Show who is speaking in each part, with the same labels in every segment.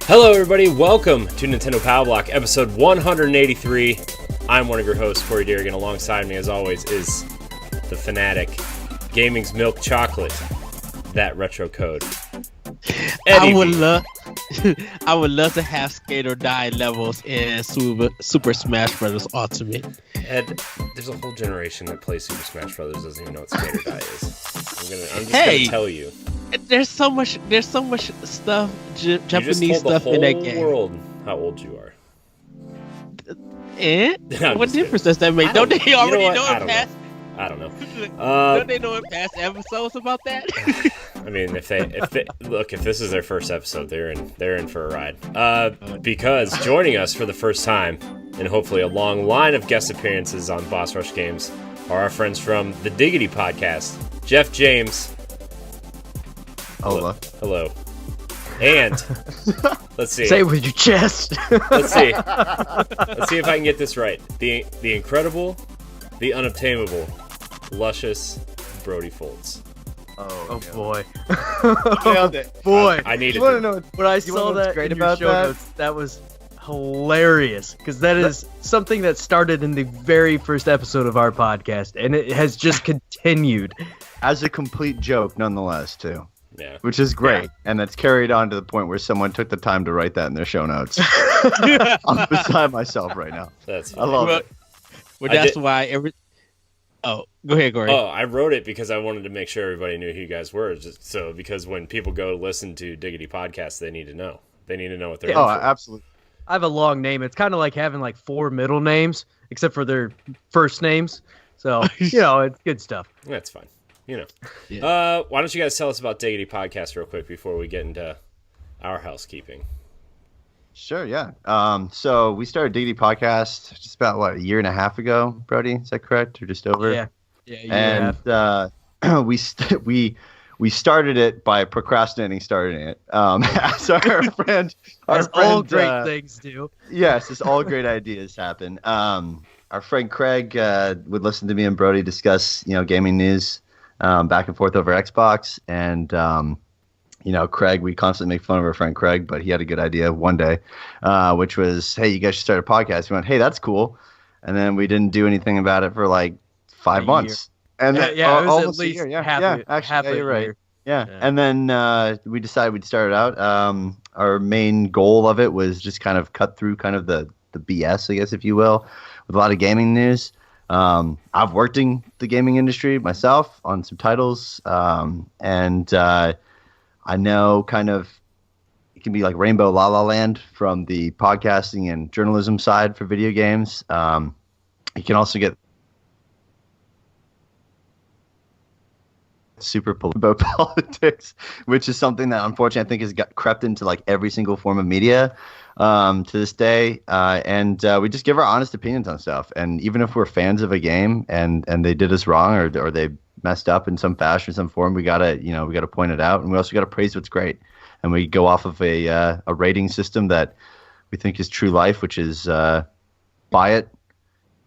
Speaker 1: Hello everybody, welcome to Nintendo Pow Block, episode 183. I'm one of your hosts, Corey Dirrig, and alongside me, as always, is the fanatic, gaming's milk chocolate, that retro code.
Speaker 2: I would love to have skate or die levels in Super Smash Bros. Ultimate.
Speaker 1: Ed, there's a whole generation that plays Super Smash Bros. Doesn't even know what skate or die is. I'm just gonna tell you.
Speaker 2: There's so much stuff, Japanese stuff in that game.
Speaker 1: You world how old you are.
Speaker 2: What difference does that make? Don't they already know it past?
Speaker 1: I don't know.
Speaker 2: Don't they know it past episodes about that?
Speaker 1: I mean, if this is their first episode, they're in for a ride. Because joining us for the first time, and hopefully a long line of guest appearances on Boss Rush Games, are our friends from the Diggity podcast, Jeff James. Hello. And let's see.
Speaker 3: Say it with your chest.
Speaker 1: Let's see. Let's see if I can get this right. The incredible, the unobtainable, luscious Brody Fultz.
Speaker 3: Oh boy.
Speaker 4: Nailed it.
Speaker 3: Boy.
Speaker 1: I needed
Speaker 3: you want to
Speaker 1: it.
Speaker 3: know when I saw that
Speaker 4: great
Speaker 3: in your
Speaker 4: about
Speaker 3: show
Speaker 4: that?
Speaker 3: notes, that was hilarious because that is something that started in the very first episode of our podcast and it has just continued
Speaker 4: As a complete joke, nonetheless, too.
Speaker 1: Yeah.
Speaker 4: Which is great, and that's carried on to the point where someone took the time to write that in their show notes. I'm beside myself right now.
Speaker 1: That's
Speaker 4: I love it.
Speaker 2: Well, that's why every. Oh, go ahead, Corey.
Speaker 1: Oh, I wrote it because I wanted to make sure everybody knew who you guys were. Because when people go to listen to Diggity podcasts, they need to know. They need to know what they're in for.
Speaker 4: Absolutely.
Speaker 3: I have a long name. It's kind of like having like 4 middle names except for their first names. So, it's good stuff.
Speaker 1: That's fine.
Speaker 2: Yeah.
Speaker 1: Why don't you guys tell us about Diggity podcast real quick before we get into our housekeeping?
Speaker 4: Sure, yeah. So we started Diggity Podcast just about, a year and a half ago, Brody? Is that correct? Or just over?
Speaker 3: Yeah. Yeah.
Speaker 4: And we started it by procrastinating starting it. As our friend...
Speaker 3: As all great things do.
Speaker 4: Yes, as all great ideas happen. Our friend Craig would listen to me and Brody discuss, gaming news back and forth over Xbox. And, Craig, we constantly make fun of our friend Craig, but he had a good idea one day, which was, hey, you guys should start a podcast. We went, hey, that's cool. And then we didn't do anything about it for 5 months. And
Speaker 3: it was
Speaker 4: almost
Speaker 3: at least
Speaker 4: a year.
Speaker 3: half a
Speaker 4: you're right.
Speaker 3: year.
Speaker 4: Yeah. And then we decided we'd start it out. Our main goal of it was just kind of cut through kind of the BS, I guess, if you will, with a lot of gaming news. I've worked in the gaming industry myself on some titles, and I know kind of it can be like Rainbow La La Land from the podcasting and journalism side for video games. You can also get super about politics, which is something that unfortunately I think has crept into every single form of media to this day. And we just give our honest opinions on stuff. And even if we're fans of a game and they did us wrong or they messed up in some fashion, some form, we gotta point it out, and we also gotta praise what's great. And we go off of a rating system that we think is true life, which is buy it,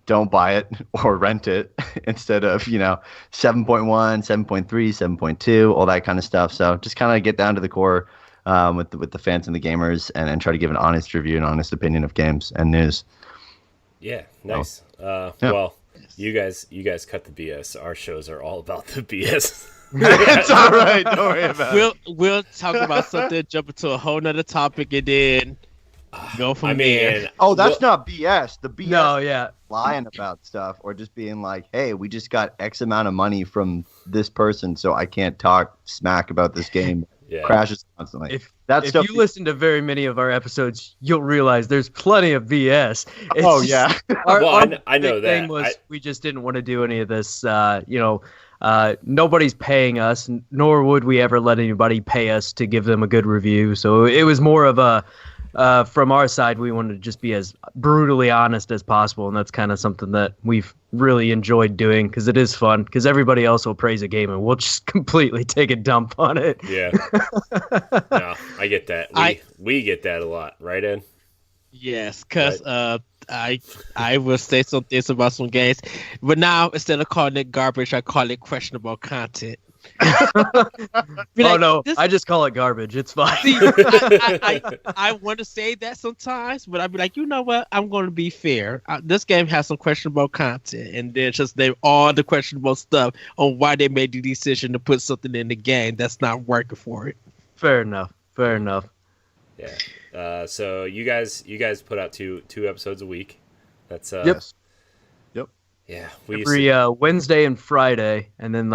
Speaker 4: don't buy it, or rent it instead of 7.1, 7.3, 7.2, all that kind of stuff. So just kind of get down to the core with the fans and the gamers, and try to give an honest review and honest opinion of games and news.
Speaker 1: Yeah, nice. Well, you guys cut the BS. Our shows are all about the BS.
Speaker 4: It's all right. Don't worry about it.
Speaker 2: We'll talk about something, jump into a whole nother topic, and then go from there.
Speaker 4: Oh, that's not BS. The BS.
Speaker 3: No, yeah.
Speaker 4: Lying about stuff, or just being like, hey, we just got X amount of money from this person, so I can't talk smack about this game.
Speaker 1: Yeah.
Speaker 4: Crashes constantly.
Speaker 3: If
Speaker 4: stuff
Speaker 3: you listen to very many of our episodes, you'll realize there's plenty of BS.
Speaker 1: I know that.
Speaker 3: Thing was we just didn't want to do any of this. Nobody's paying us, nor would we ever let anybody pay us to give them a good review. So it was more of a from our side, we wanted to just be as brutally honest as possible, and that's kind of something that we've really enjoyed doing because it is fun. Because everybody else will praise a game, and we'll just completely take a dump on it.
Speaker 1: Yeah, no, I get that. We get that a lot, right, Ed?
Speaker 2: Yes, because I will say some things about some games, but now instead of calling it garbage, I call it questionable content.
Speaker 3: Oh no, I just call it garbage. It's fine.
Speaker 2: See, I want to say that sometimes, but I'd be like, you know what? I'm going to be fair. This game has some questionable content, and then just name all the questionable stuff on why they made the decision to put something in the game that's not working for it.
Speaker 3: Fair enough.
Speaker 1: Yeah. So you guys put out two episodes a week. That's
Speaker 3: Yep.
Speaker 1: Yeah,
Speaker 3: every Wednesday and Friday, and then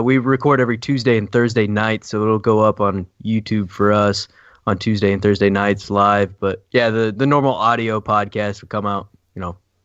Speaker 3: we record every Tuesday and Thursday night, so it'll go up on YouTube for us on Tuesday and Thursday nights live. But yeah, the normal audio podcast would come out,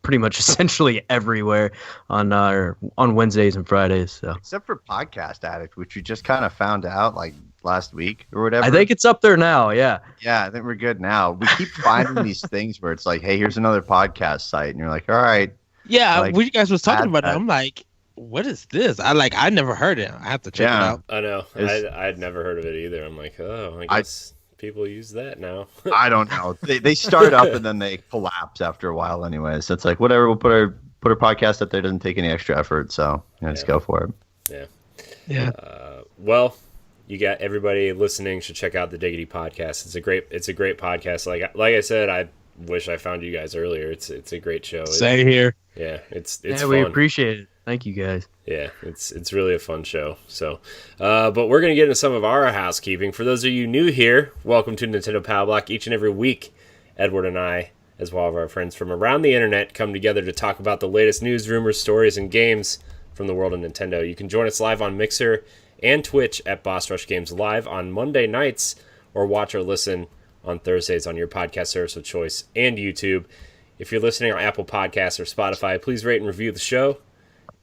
Speaker 3: pretty much essentially everywhere on Wednesdays and Fridays. So
Speaker 4: except for Podcast Addict, which we just kind of found out like last week or whatever.
Speaker 3: I think it's up there now. Yeah,
Speaker 4: I think we're good now. We keep finding these things where it's like, hey, here's another podcast site, and you're like, all right.
Speaker 2: Yeah, when you guys was talking about it, I'm like, what is this? I never heard it. I have to check it out.
Speaker 1: I know. I'd never heard of it either. I'm like, oh, I guess people use that now.
Speaker 4: I don't know. They start up and then they collapse after a while anyway. So it's like, whatever, we'll put our podcast up there. Doesn't take any extra effort. So let's go for
Speaker 1: Yeah.
Speaker 4: it.
Speaker 2: Yeah.
Speaker 1: Well, you got everybody listening should check out the Diggity podcast. It's a great podcast. Like I said, I wish I found you guys earlier. It's a great show.
Speaker 2: Same here.
Speaker 1: Yeah, it's
Speaker 3: fun.
Speaker 1: We
Speaker 3: appreciate it. Thank you guys.
Speaker 1: Yeah, it's really a fun show. So, but we're gonna get into some of our housekeeping. For those of you new here, welcome to Nintendo Pow Block. Each and every week, Edward and I, as well as our friends from around the internet, come together to talk about the latest news, rumors, stories, and games from the world of Nintendo. You can join us live on Mixer and Twitch at Boss Rush Games Live on Monday nights, or watch or listen on Thursdays on your podcast service of choice and YouTube. If you're listening on Apple Podcasts or Spotify, please rate and review the show.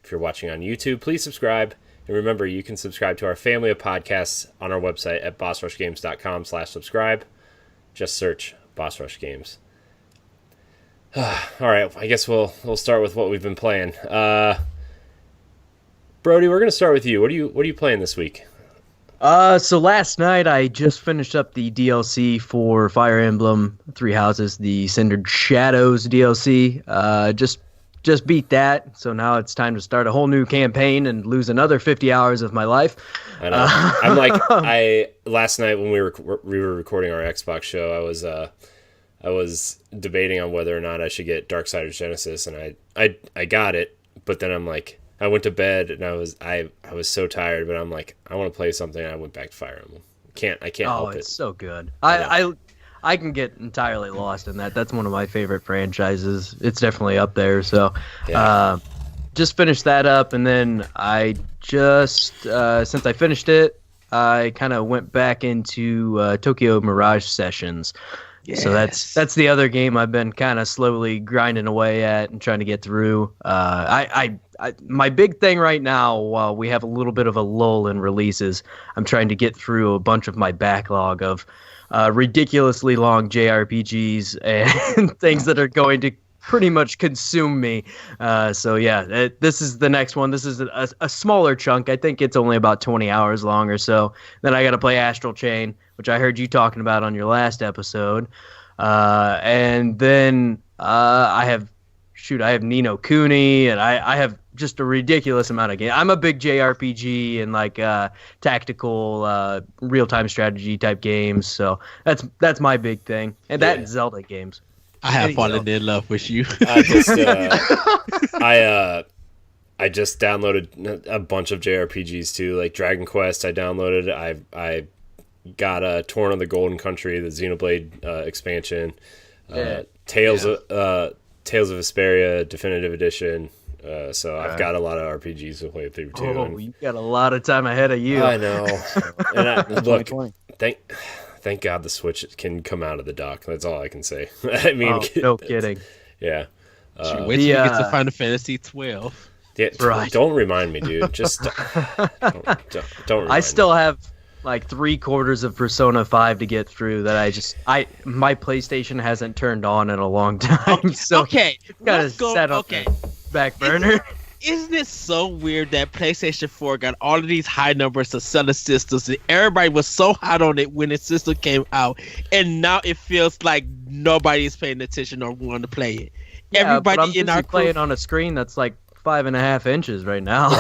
Speaker 1: If you're watching on YouTube, please subscribe. And remember, you can subscribe to our family of podcasts on our website at bossrushgames.com/subscribe. Just search Boss Rush Games. All right, I guess we'll start with what we've been playing. Brody, we're going to start with you. What are you playing this week?
Speaker 3: So last night I just finished up the DLC for Fire Emblem Three Houses, the Cindered Shadows DLC. Just beat that, so now it's time to start a whole new campaign and lose another 50 hours of my life.
Speaker 1: I know. I'm like, last night when we were recording our Xbox show, I was debating on whether or not I should get Darksiders Genesis, and I got it, but then I'm like, I went to bed and I was so tired, but I'm like, I want to play something, and I went back to Fire Emblem. I can't help it. Oh,
Speaker 3: it's so good. I can get entirely lost in that. That's one of my favorite franchises. It's definitely up there. So, just finished that up, and then I just since I finished it, I kind of went back into Tokyo Mirage Sessions. Yes. So that's the other game I've been kind of slowly grinding away at and trying to get through. My big thing right now, while we have a little bit of a lull in releases, I'm trying to get through a bunch of my backlog of ridiculously long JRPGs and things that are going to pretty much consume me. So yeah, this is the next one. This is a smaller chunk. I think it's only about 20 hours long or so. Then I got to play Astral Chain, which I heard you talking about on your last episode. And then I have Ni no Kuni, and I have just a ridiculous amount of games. I'm a big JRPG and like tactical real-time strategy type games. So that's my big thing. And that and Zelda games.
Speaker 2: I have fallen in love with you.
Speaker 1: I just downloaded a bunch of JRPGs too, like Dragon Quest. I downloaded. I got Torn on the Golden Country, the Xenoblade expansion, Tales of Vesperia Definitive Edition. So I've got a lot of RPGs to play through too.
Speaker 3: Oh, you've got a lot of time ahead of you.
Speaker 1: I know. And look, thank God the Switch can come out of the dock. That's all I can say. I mean,
Speaker 3: no kidding.
Speaker 1: Yeah.
Speaker 2: Wait till you get to Final Fantasy 12.
Speaker 1: Yeah, right. Don't remind me, dude. Just don't remind
Speaker 3: I still have like 3/4 of Persona 5 to get through that my PlayStation hasn't turned on in a long time. So
Speaker 2: okay,
Speaker 3: gotta set up back burner.
Speaker 2: Isn't it so weird that PlayStation 4 got all of these high numbers of selling systems, and everybody was so hot on it when its system came out, and now it feels like nobody's paying attention or wanting to play it.
Speaker 3: Yeah, everybody in our play it on a screen that's like 5.5 inches right now.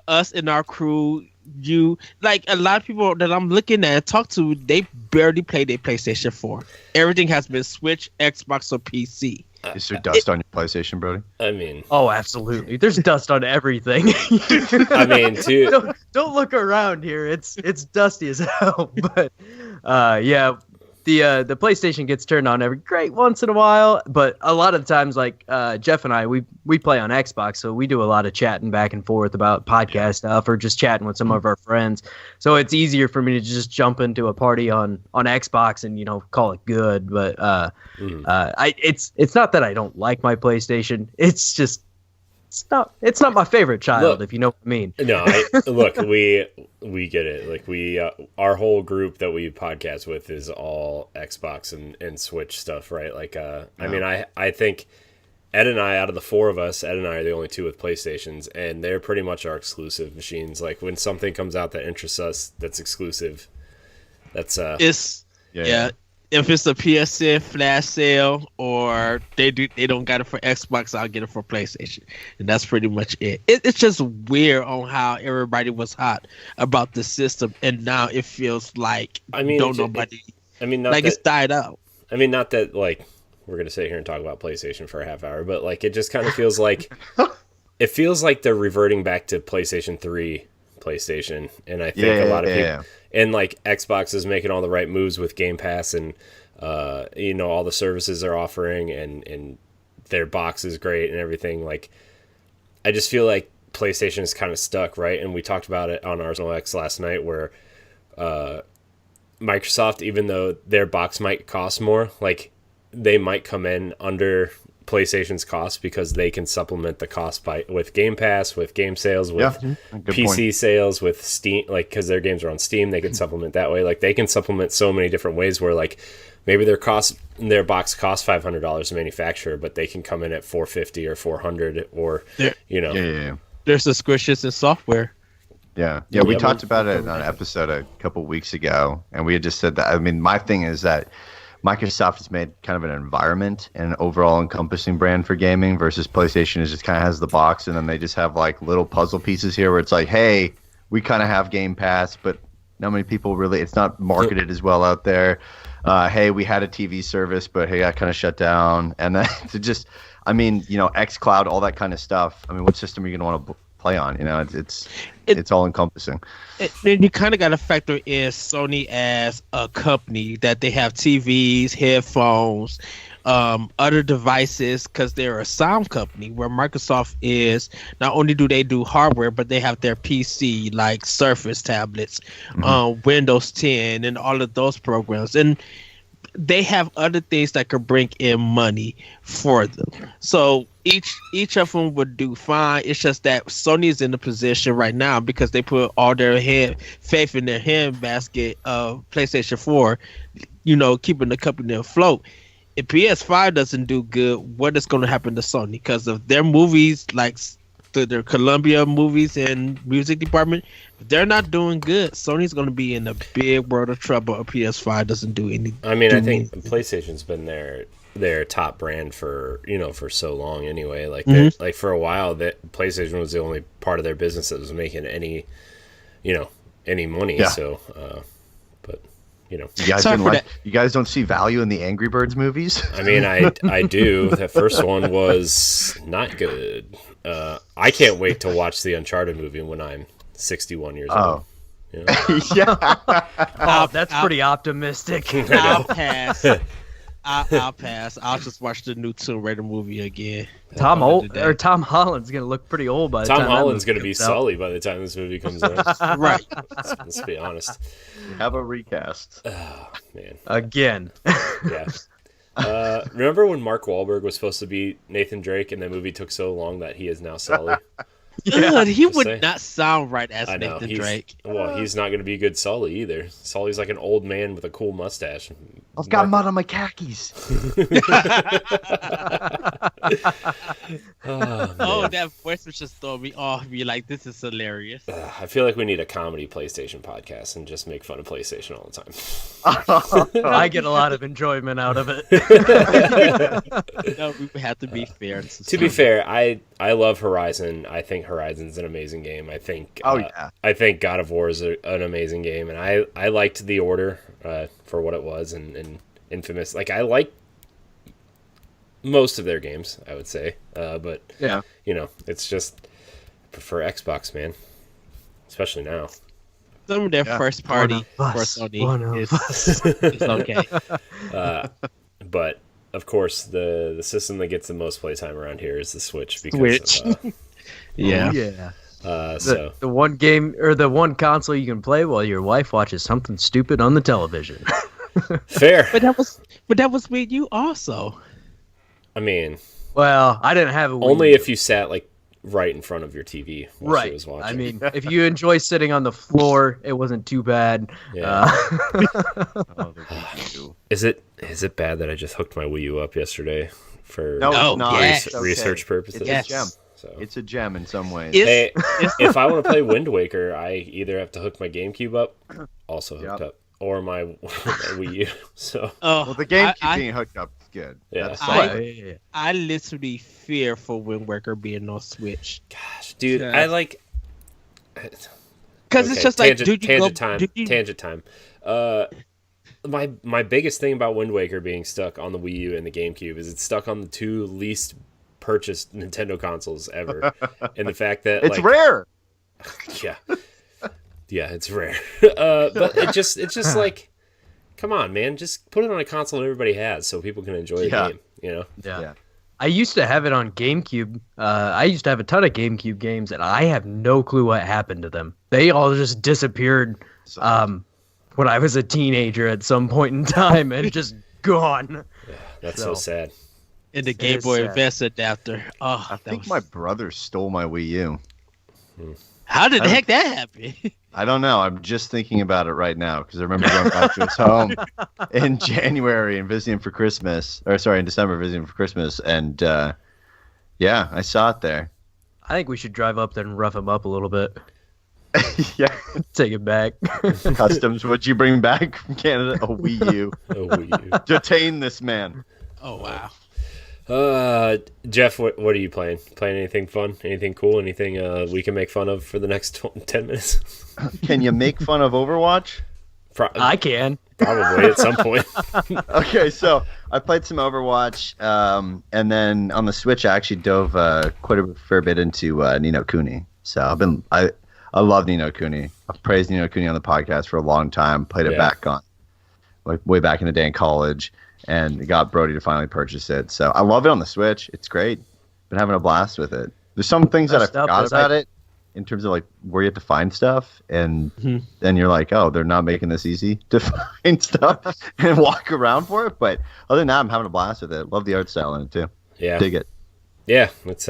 Speaker 2: Us in our crew, you like a lot of people that I'm looking at and talk to, they barely play their PlayStation 4. Everything has been Switch, Xbox, or PC.
Speaker 4: Is there dust on your PlayStation, Brody?
Speaker 1: I mean,
Speaker 3: Oh, absolutely. There's dust on everything.
Speaker 1: I mean, too.
Speaker 3: Don't look around here. It's dusty as hell. But yeah, the PlayStation gets turned on every great once in a while. But a lot of the times, like Jeff and I, we play on Xbox, so we do a lot of chatting back and forth about podcast stuff or just chatting with some of our friends. So it's easier for me to just jump into a party on Xbox and call it good. But it's not that I don't like my PlayStation. It's just it's not my favorite child, if you know what I mean.
Speaker 1: No, look, we get it. Like our whole group that we podcast with is all Xbox and Switch stuff, right? Like, I mean, I think Ed and I, out of the four of us, Ed and I are the only two with PlayStations, and they're pretty much our exclusive machines. Like when something comes out that interests us, that's exclusive. That's
Speaker 2: yeah. If it's a PSN flash sale or they don't got it for Xbox, I'll get it for PlayStation, and that's pretty much it. It's just weird on how everybody was hot about the system, and now it feels like nobody. It's died out.
Speaker 1: I mean, not that like we're gonna sit here and talk about PlayStation for a half hour, but like it just kind of feels like they're reverting back to PlayStation 3, PlayStation, and I think a lot of people. And like Xbox is making all the right moves with Game Pass and all the services they're offering and their box is great and everything. Like I just feel like PlayStation is kind of stuck, right? And we talked about it on Arsenal X last night where Microsoft, even though their box might cost more, like they might come in under PlayStation's cost because they can supplement the cost with Game Pass, with game sales, with PC sales, with Steam, like because their games are on Steam, they can supplement that way. Like they can supplement so many different ways where like maybe their box costs $500 to manufacture, but they can come in at $450 or $400 or
Speaker 2: There's subscriptions in software.
Speaker 4: Yeah, we talked about it on an episode a couple weeks ago, and we had just said that. I mean, my thing is that Microsoft has made kind of an environment and an overall encompassing brand for gaming versus PlayStation is just kind of has the box and then they just have like little puzzle pieces here where it's like, hey, we kind of have Game Pass, but not many people really, it's not marketed as well out there. Hey, we had a TV service, but hey, I kind of shut down. And then to just, I mean, xCloud, all that kind of stuff. I mean, what system are you going to want to play on? It's all encompassing.
Speaker 2: Then you kind of got to factor in Sony as a company that they have TVs, headphones, other devices because they're a sound company where Microsoft is not only do they do hardware, but they have their PC like Surface tablets, Windows 10 and all of those programs. And they have other things that could bring in money for them. So each of them would do fine. It's just that Sony is in the position right now because they put all their faith in their handbasket of PlayStation 4, keeping the company afloat. If PS5 doesn't do good, what is going to happen to Sony? Because of their movies, like their Columbia movies and music department, if they're not doing good, Sony's going to be in a big world of trouble if PS5 doesn't do anything.
Speaker 1: I mean, I think PlayStation's been their top brand for so long anyway. Like like for a while that PlayStation was the only part of their business that was making any money. Yeah. So but you guys don't see value in the Angry Birds movies? I mean,
Speaker 4: I
Speaker 1: do. That first one was not good. I can't wait to watch the Uncharted movie when I'm 61 years old.
Speaker 3: Yeah. That's pretty optimistic.
Speaker 2: I'll pass. I'll pass. I'll just watch the new Tomb Raider movie again.
Speaker 3: Tom Holland's gonna look pretty old by the time.
Speaker 1: Tom Holland's gonna be Sully by the time this movie comes out.
Speaker 2: Right.
Speaker 1: Let's be honest.
Speaker 4: Have a recast.
Speaker 1: Oh man.
Speaker 3: Again.
Speaker 1: Yeah. Remember when Mark Wahlberg was supposed to be Nathan Drake and the movie took so long that he is now Sully?
Speaker 2: Yeah, he would not sound right as Nathan Drake.
Speaker 1: Well, he's not going to be a good Sully either. Sully's like an old man with a cool mustache.
Speaker 4: I've got mud on my khakis.
Speaker 2: Oh, that voice was just throwing me off. Be like, this is hilarious.
Speaker 1: I feel like we need a comedy PlayStation podcast and just make fun of PlayStation all the time.
Speaker 3: I get a lot of enjoyment out of it.
Speaker 2: No, we have to be fair.
Speaker 1: To be fair, I love Horizon. I think Horizon's an amazing game. I think I think God of War is an amazing game, and I liked The Order for what it was, and Infamous. Like, I like most of their games, I would say, but
Speaker 4: Yeah.
Speaker 1: you know, it's just I prefer Xbox, man, especially now.
Speaker 2: Some of their first party for Sony is okay.
Speaker 1: But of course, the system that gets the most playtime around here is the Switch. Because
Speaker 2: Yeah.
Speaker 1: So
Speaker 3: The one game or the one console you can play while your wife watches something stupid on the television.
Speaker 1: fair.
Speaker 2: But that was with you also.
Speaker 1: I mean,
Speaker 3: Well, I didn't have a Wii
Speaker 1: only
Speaker 3: U.
Speaker 1: if you sat like right in front of your TV while she was watching.
Speaker 3: I mean, if you enjoy sitting on the floor, it wasn't too bad.
Speaker 1: Yeah.
Speaker 4: Oh,
Speaker 1: Is it bad that I just hooked my Wii U up yesterday for
Speaker 4: No, it's not.
Speaker 2: yes.
Speaker 4: It's okay.
Speaker 1: research purposes?
Speaker 2: Yes.
Speaker 4: It's a gem.
Speaker 1: So.
Speaker 4: It's a gem in some ways.
Speaker 1: Hey, if I want to play Wind Waker, I either have to hook my GameCube up, also hooked up, or my Wii U. So
Speaker 4: Well, the GameCube being hooked up is good.
Speaker 1: Yeah.
Speaker 4: That's
Speaker 2: I-
Speaker 4: solid.
Speaker 2: I literally fear for Wind Waker being on Switch.
Speaker 1: gosh, dude,
Speaker 2: Yeah.
Speaker 1: I like.
Speaker 2: Because it's just like,
Speaker 1: tangent time. My biggest thing about Wind Waker being stuck on the Wii U and the GameCube is it's stuck on the two least purchased Nintendo consoles ever, and the fact that
Speaker 4: It's
Speaker 1: like,
Speaker 4: rare.
Speaker 1: yeah, it's rare. But it's just like, come on, man, just put it on a console that everybody has so people can enjoy the game. You know?
Speaker 4: Yeah.
Speaker 3: I used to have it on GameCube. I used to have a ton of GameCube games, and I have no clue what happened to them. They all just disappeared when I was a teenager at some point in time, and just gone.
Speaker 1: That's so sad.
Speaker 2: In the Game Boy
Speaker 3: sad.
Speaker 2: Advance adapter. Oh,
Speaker 4: I think my brother stole my Wii U.
Speaker 2: How did the heck that happen?
Speaker 4: I don't know. I'm just thinking about it right now because I remember going back to his home in January and visiting for Christmas. In December visiting for Christmas. And yeah, I saw it there.
Speaker 3: I think we should drive up there and rough him up a little bit.
Speaker 4: Yeah.
Speaker 3: Take it back.
Speaker 4: Customs. What'd you bring back from Canada? A Wii U.
Speaker 1: A Wii U.
Speaker 4: Detain this man.
Speaker 2: Oh, wow.
Speaker 1: Jeff, what are you playing? Playing anything fun? Anything cool? Anything we can make fun of for the next 10 minutes?
Speaker 4: Can you make fun of Overwatch?
Speaker 3: I can.
Speaker 1: Probably at some point.
Speaker 4: Okay, so I played some Overwatch, and then on the Switch I actually dove quite a fair bit into Ni no Kuni. So I love Ni no Kuni. I've praised Ni no Kuni on the podcast for a long time. Played it back on like way back in the day in college, and got Brody to finally purchase it. So I love it on the Switch. It's great. Been having a blast with it. There's some things that I forgot about it in terms of like where you have to find stuff, and then you're like, oh, they're not making this easy to find stuff and walk around for it. But other than that, I'm having a blast with it. Love the art style in it too.
Speaker 1: Yeah,
Speaker 4: dig it.
Speaker 1: Yeah, it's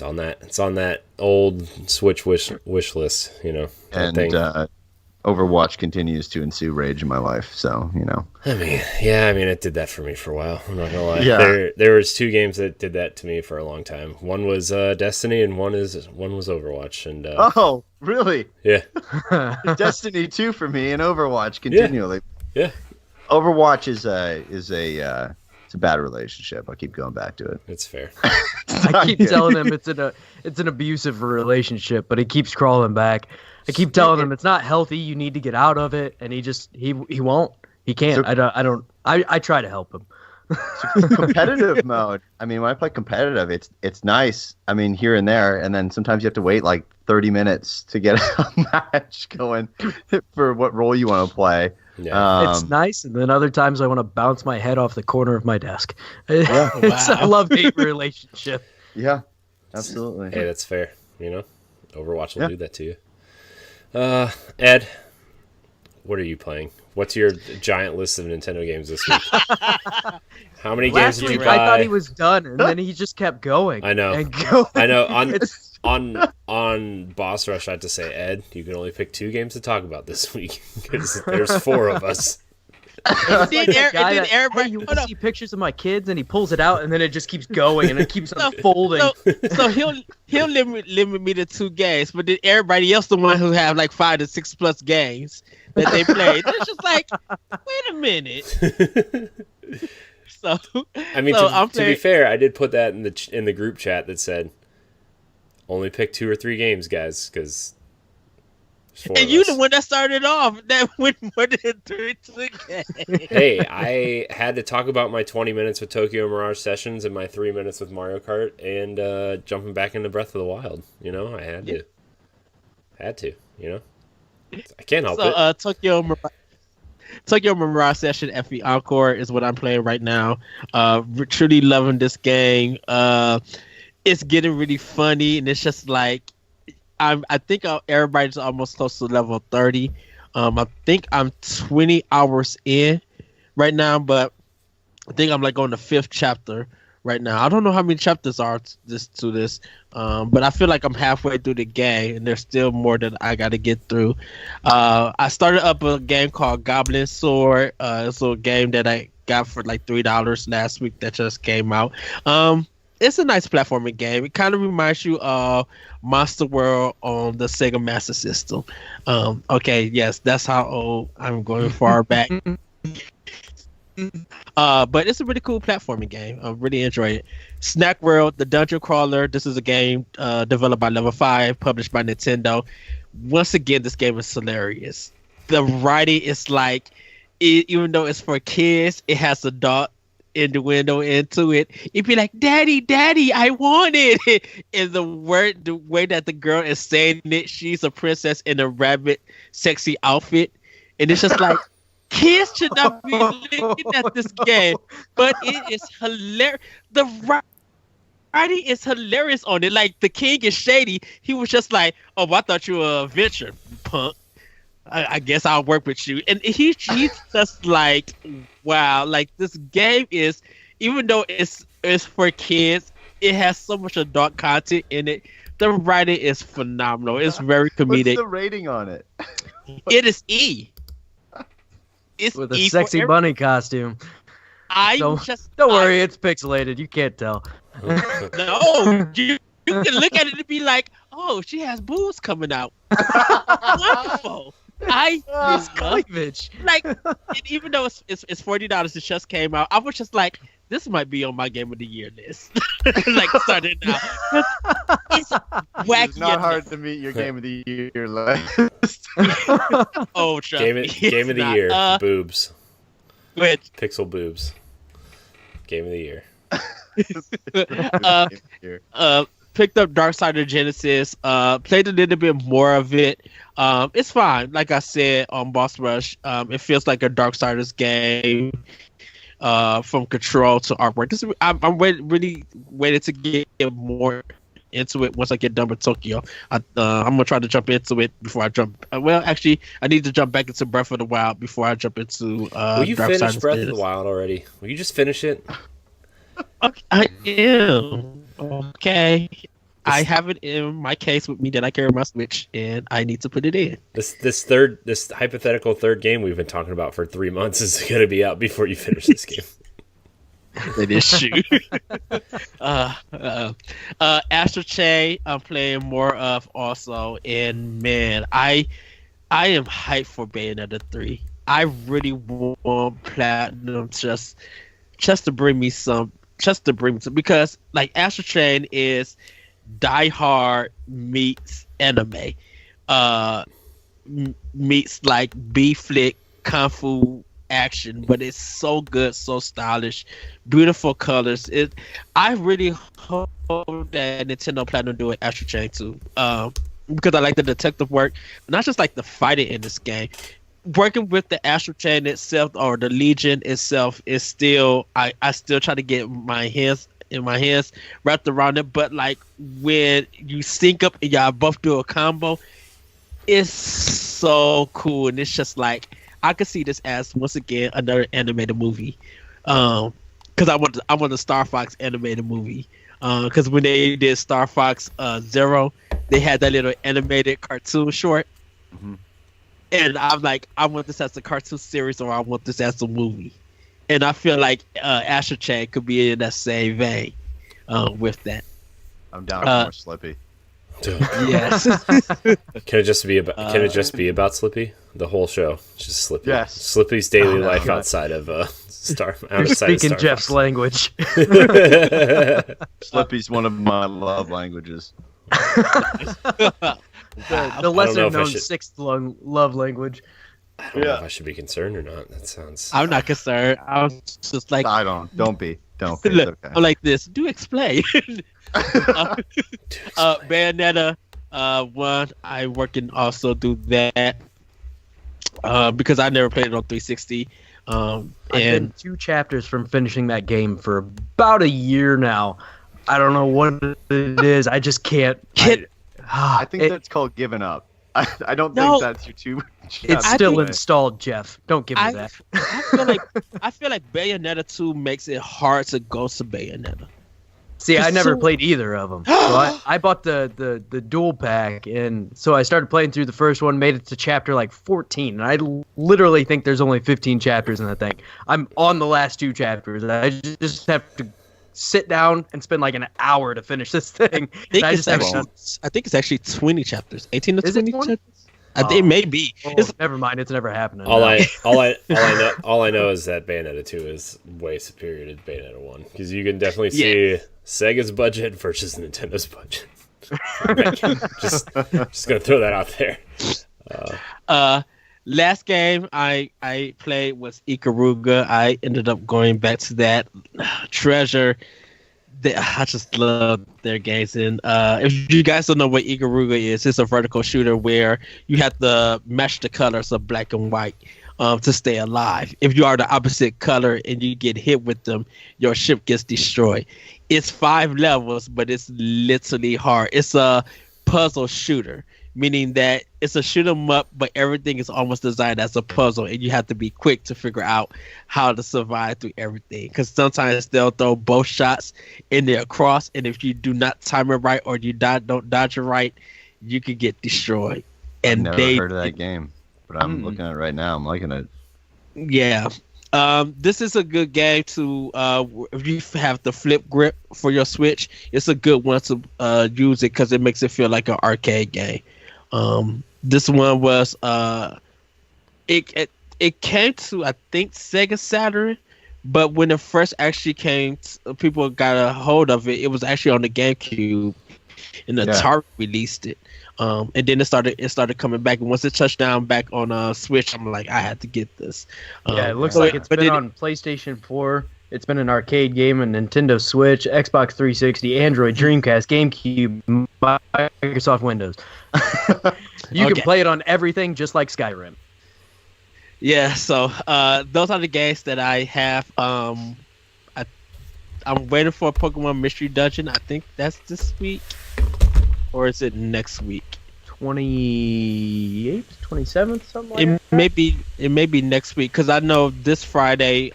Speaker 1: on that old Switch wish list, you know.
Speaker 4: And Overwatch continues to ensue rage in my life. So
Speaker 1: I mean, it did that for me for a while. I'm not gonna lie.
Speaker 4: Yeah.
Speaker 1: There was two games that did that to me for a long time. One was Destiny, and one was Overwatch. And
Speaker 4: oh, really?
Speaker 1: Yeah.
Speaker 4: Destiny 2 for me and Overwatch continually.
Speaker 1: Yeah.
Speaker 4: Overwatch is it's a bad relationship. I'll keep going back to it.
Speaker 1: It's fair.
Speaker 3: I keep telling him it's an abusive relationship, but he keeps crawling back. I keep telling him it's not healthy. You need to get out of it, and he won't. He can't.
Speaker 4: So,
Speaker 3: I try to help him.
Speaker 4: Competitive mode. I mean, when I play competitive, it's nice. I mean, here and there, and then sometimes you have to wait like 30 minutes to get a match going for what role you want to play.
Speaker 1: Yeah.
Speaker 3: It's nice, and then other times I want to bounce my head off the corner of my desk.
Speaker 4: Yeah.
Speaker 3: It's a love-hate relationship.
Speaker 4: Yeah, absolutely.
Speaker 1: Hey, that's fair. You know, Overwatch will do that to you. Ed, what are you playing? What's your giant list of Nintendo games this week? How many games
Speaker 3: Last
Speaker 1: did you
Speaker 3: week
Speaker 1: buy?
Speaker 3: I thought he was done, and then he just kept going.
Speaker 1: I know.
Speaker 3: And going.
Speaker 1: I know. On Boss Rush, I had to say, Ed, you can only pick 2 games to talk about this week because there's 4 of us.
Speaker 2: And then, everybody.
Speaker 3: Hey, you want to see pictures of my kids? And he pulls it out, and then it just keeps going, and it keeps unfolding.
Speaker 2: So he'll limit me to 2 games, but then everybody else, the one who have like 5 to 6 plus games that they played, it's just like, wait a minute. So
Speaker 1: I mean, to be fair, I did put that in the group chat that said, only pick 2 or 3 games, guys, because.
Speaker 2: And you the one that started off that went more than 3 to the game.
Speaker 1: Hey, I had to talk about my 20 minutes with Tokyo Mirage Sessions and my 3 minutes with Mario Kart and jumping back into Breath of the Wild. You know, I had to. Had to, you know? I can't help it.
Speaker 2: Tokyo Mirage Session FE Encore is what I'm playing right now. Truly loving this game. It's getting really funny, and it's just like, I think everybody's almost close to level 30. I think I'm 20 hours in right now, but I think I'm like on the 5th chapter right now. I don't know how many chapters are to this, but I feel like I'm halfway through the game, and there's still more that I got to get through. I started up a game called Goblin Sword. It's a game that I got for like $3 last week that just came out. It's a nice platforming game. It kind of reminds you of Monster World on the Sega Master System. Okay, yes, that's how old I'm going far back. But it's a really cool platforming game. I really enjoy it. Snack World, the Dungeon Crawler. This is a game developed by Level 5, published by Nintendo. Once again, this game is hilarious. The writing is like, even though it's for kids, it has adult innuendo into it. It'd be like, "Daddy, Daddy, I want it." And the way that the girl is saying it, she's a princess in a rabbit, sexy outfit, and it's just like, kids should not be looking at this game, but it is hilarious. The writing is hilarious on it. Like, the king is shady. He was just like, "Oh, I thought you were a venture, punk. I guess I'll work with you." And he's just like, wow, like, this game is, even though it's for kids, it has so much adult content in it. The writing is phenomenal. It's very comedic.
Speaker 4: What's the rating on it?
Speaker 2: It is E. It's
Speaker 3: with a
Speaker 2: E
Speaker 3: sexy bunny costume. Don't worry, it's pixelated. You can't tell.
Speaker 2: No, you can look at it and be like, "Oh, she has boobs coming out." Wonderful.
Speaker 3: It's cleavage.
Speaker 2: Like, even though it's $40, it just came out. I was just like, this might be on my game of the year list. Like, starting now. It's wacky.
Speaker 4: It's not hard to meet your game of the year list.
Speaker 2: Oh, trust me.
Speaker 1: Game of the year. Boobs.
Speaker 2: Go ahead.
Speaker 1: Pixel boobs. Game of the year.
Speaker 2: Picked up Darksider Genesis. Played a little bit more of it. It's fine. Like I said on Boss Rush, it feels like a Darksiders game. From control to artwork. I'm really waiting to get more into it once I get done with Tokyo. I'm gonna try to jump into it before I jump. Well, actually, I need to jump back into Breath of the Wild before I jump into.
Speaker 1: Will you finish Breath of the Wild already? Will you just finish it?
Speaker 2: Okay, I am. Okay. I have it in my case with me that I carry my Switch, and I need to put it in.
Speaker 1: This hypothetical third game we've been talking about for 3 months is going to be out before you finish this game.
Speaker 2: It is true. Astral Chain, I'm playing more of also, and man, I am hyped for Bayonetta 3. I really want Platinum just to bring me some, because like Astral Chain is Die Hard meets anime, meets like B-flick kung fu action, but it's so good, so stylish, beautiful colors. I really hope that Nintendo Platinum do it Astral Chain too, because I like the detective work, not just like the fighting in this game. Working with the Astral Chain itself or the Legion itself is still, I still try to get my hands wrapped around it, but like when you sync up and y'all both do a combo, it's so cool. And it's just like, I could see this as once again another animated movie, because I want the Star Fox animated movie, because when they did Star Fox Zero, they had that little animated cartoon short. And I'm like, I want this as a cartoon series or I want this as a movie. And I feel like Astro Chain could be in that same vein with that.
Speaker 4: I'm down for more Slippy.
Speaker 2: Yes.
Speaker 1: Can it just be about Slippy? The whole show, just Slippy.
Speaker 4: Yes.
Speaker 1: Slippy's daily life outside of
Speaker 3: You're speaking Jeff's language.
Speaker 4: Slippy's one of my love languages.
Speaker 3: The lesser known sixth love language.
Speaker 1: I don't know if I should be concerned or not. That sounds.
Speaker 2: I'm not concerned. I was just like,
Speaker 4: Don't be.
Speaker 2: Look,
Speaker 4: Okay.
Speaker 2: I'm like this. Do explain. Bayonetta 1. I working also do that because I never played it on 360.
Speaker 3: I've been 2 chapters from finishing that game for about a year now. I don't know what it is. I just can't.
Speaker 4: I think that's called giving up. I don't think that's your two.
Speaker 3: It's still installed, Jeff. Don't give me that.
Speaker 2: I feel like Bayonetta 2 makes it hard to go to Bayonetta.
Speaker 3: See, I never played either of them. So I bought the dual pack, and so I started playing through the first one, made it to chapter like 14, and I literally think there's only 15 chapters in that thing. I'm on the last 2 chapters. I just have to sit down and spend like an hour to finish this thing.
Speaker 2: I think it's actually 20 chapters. 18 to 20 chapters? It may be.
Speaker 3: Never mind. It's never happening.
Speaker 1: All I know is that Bayonetta 2 is way superior to Bayonetta 1 because you can definitely see Sega's budget versus Nintendo's budget. just gonna throw that out there.
Speaker 2: Last game I played was Ikaruga. I ended up going back to that. Treasure. I just love their games. And if you guys don't know what Ikaruga is, it's a vertical shooter where you have to match the colors of black and white to stay alive. If you are the opposite color and you get hit with them, your ship gets destroyed. It's 5 levels, but it's literally hard. It's a puzzle shooter, meaning that it's a shoot 'em up, but everything is almost designed as a puzzle, and you have to be quick to figure out how to survive through everything. Because sometimes they'll throw both shots in there across, and if you do not time it right or you don't dodge it right, you could get destroyed. And
Speaker 4: I've never heard of that game, but I'm looking at it right now. I'm liking it.
Speaker 2: Yeah. This is a good game to if you have the flip grip for your Switch, it's a good one to use it because it makes it feel like an arcade game. This one was it came to, I think, Sega Saturn, but when it first actually came, people got a hold of it. It was actually on the GameCube, and Atari released it. And then it started coming back. And once it touched down back on Switch, I'm like, I had to get this.
Speaker 3: It looks like it's been on PlayStation 4. It's been an arcade game on Nintendo Switch, Xbox 360, Android, Dreamcast, GameCube, Microsoft Windows. You can play it on everything, just like Skyrim.
Speaker 2: Yeah, so those are the games that I have. I'm waiting for a Pokemon Mystery Dungeon. I think that's this week. Or is it next week?
Speaker 3: 28th, 27th, something like that?
Speaker 2: It may be next week, because I know this Friday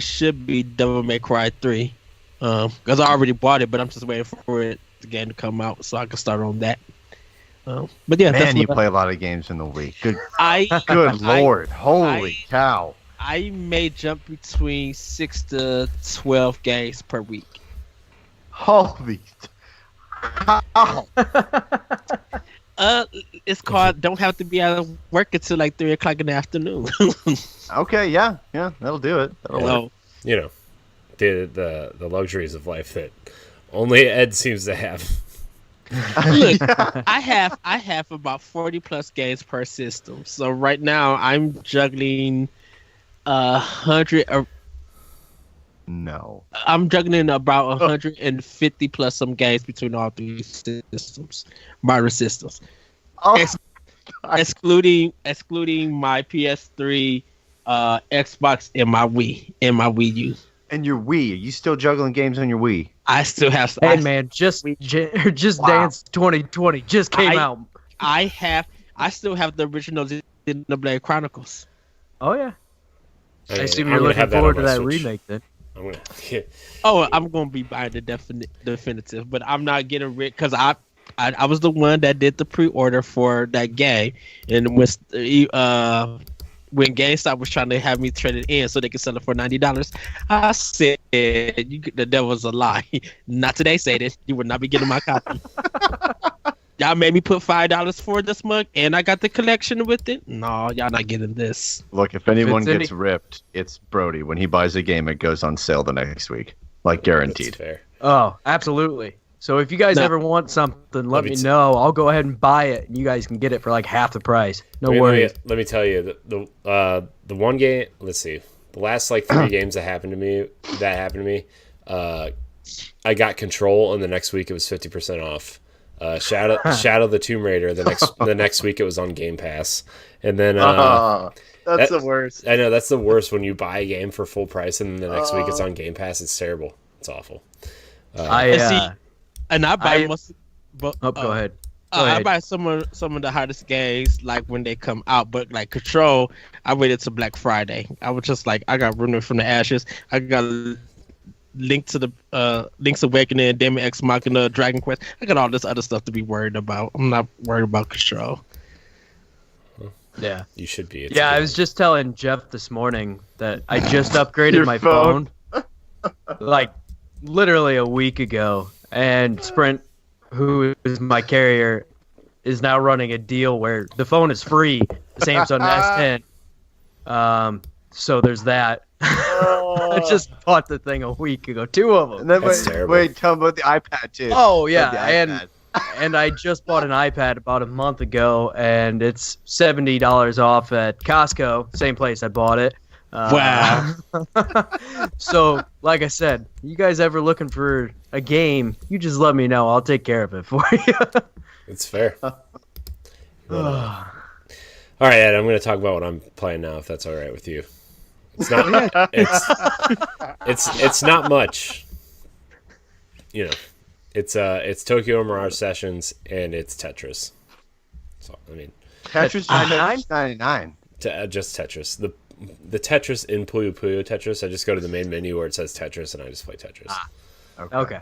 Speaker 2: should be Devil May Cry 3. Because I already bought it, but I'm just waiting for the game to come out so I can start on that. But yeah,
Speaker 4: man, you play a lot of games in the week. Good Lord, holy cow!
Speaker 2: I may jump between 6 to 12 games per week.
Speaker 4: Holy! How?
Speaker 2: It's called Don't Have to Be out of work until like 3 o'clock in the afternoon.
Speaker 4: Okay, yeah, that'll do it.
Speaker 1: You know, the luxuries of life that only Ed seems to have.
Speaker 2: Look, I have about 40 plus games per system. So right now I'm juggling 100.
Speaker 4: No.
Speaker 2: I'm juggling about 150 plus some games between all 3 systems, modern systems. Excluding my PS3, Xbox, and my Wii U.
Speaker 4: And your Wii? Are you still juggling games on your Wii?
Speaker 2: I still have.
Speaker 3: Hey man, just Dance 2020 just came out.
Speaker 2: I still have the original Xenoblade Chronicles.
Speaker 3: Oh yeah. I assume you're looking forward to that remake then.
Speaker 2: I'm gonna be buying the definitive, but I'm not getting rid because I was the one that did the pre-order for that game, and when GameStop was trying to have me trade it in so they could sell it for $90, I said that was a lie. Not today, Satan. You would not be getting my copy. Y'all made me put $5 for this mug, and I got the collection with it. No, y'all not getting this.
Speaker 4: Look, if anyone gets ripped, it's Brody. When he buys a game, it goes on sale the next week, like guaranteed.
Speaker 1: That's fair.
Speaker 3: Oh, absolutely. So if you guys ever want something, let me know. I'll go ahead and buy it, and you guys can get it for like half the price. No worries.
Speaker 1: Let me tell you, the one game. Let's see, the last like 3 games that happened to me. I got Control, and the next week it was 50% off. Shadow of the Tomb Raider. The next week it was on Game Pass, and then
Speaker 4: that's the worst.
Speaker 1: I know that's the worst when you buy a game for full price, and the next week it's on Game Pass. It's terrible. It's awful.
Speaker 2: I buy most.
Speaker 3: Go ahead.
Speaker 2: I buy some of the hottest games like when they come out, but like Control, I waited till Black Friday. I was just like, I got Ruined from the Ashes. I got Link's Awakening, Demon X Machina, Dragon Quest. I got all this other stuff to be worried about. I'm not worried about Control.
Speaker 3: Yeah,
Speaker 1: you should be.
Speaker 3: I was just telling Jeff this morning that I just upgraded my phone, like literally a week ago, and Sprint, who is my carrier, is now running a deal where the phone is free, Samsung S10. So there's that. I just bought the thing a week ago, 2 of them.
Speaker 4: And then wait, tell me about the iPad too.
Speaker 3: Oh yeah, and I just bought an iPad about a month ago, and it's $70 off at Costco, same place I bought it.
Speaker 2: Wow.
Speaker 3: So, like I said, you guys ever looking for a game, you just let me know. I'll take care of it for you.
Speaker 1: It's fair. All right, Ed, I'm going to talk about what I'm playing now, if that's all right with you. It's not. It's not much. You know, it's Tokyo Mirage Sessions and it's Tetris. So I mean,
Speaker 4: Tetris 99.
Speaker 1: Just Tetris. The Tetris in Puyo Puyo Tetris. I just go to the main menu where it says Tetris and I just play Tetris.
Speaker 3: Okay.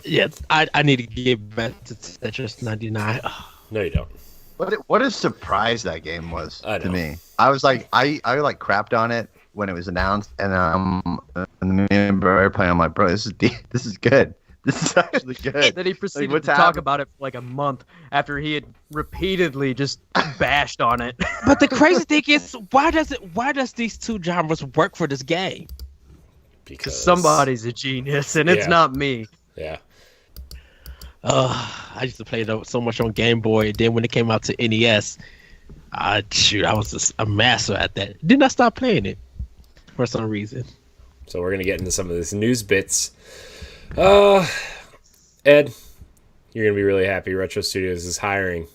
Speaker 2: Yeah, I need to get back to Tetris 99.
Speaker 1: No, you don't.
Speaker 4: What a surprise that game was to me. I was like, I like crapped on it when it was announced, and me and Bro are playing. I'm like, bro, this is good. This is actually good.
Speaker 3: Then he proceeded to talk about it for like a month after he had repeatedly just bashed on it.
Speaker 2: But the crazy thing is, why does these two genres work for this game?
Speaker 1: Because
Speaker 3: somebody's a genius, and it's not me.
Speaker 1: Yeah.
Speaker 2: I used to play it so much on Game Boy. And then when it came out to NES, I was just a master at that. Did not stop playing it for some reason.
Speaker 1: So we're gonna get into some of this news bits. Ed, you're gonna be really happy. Retro Studios is hiring.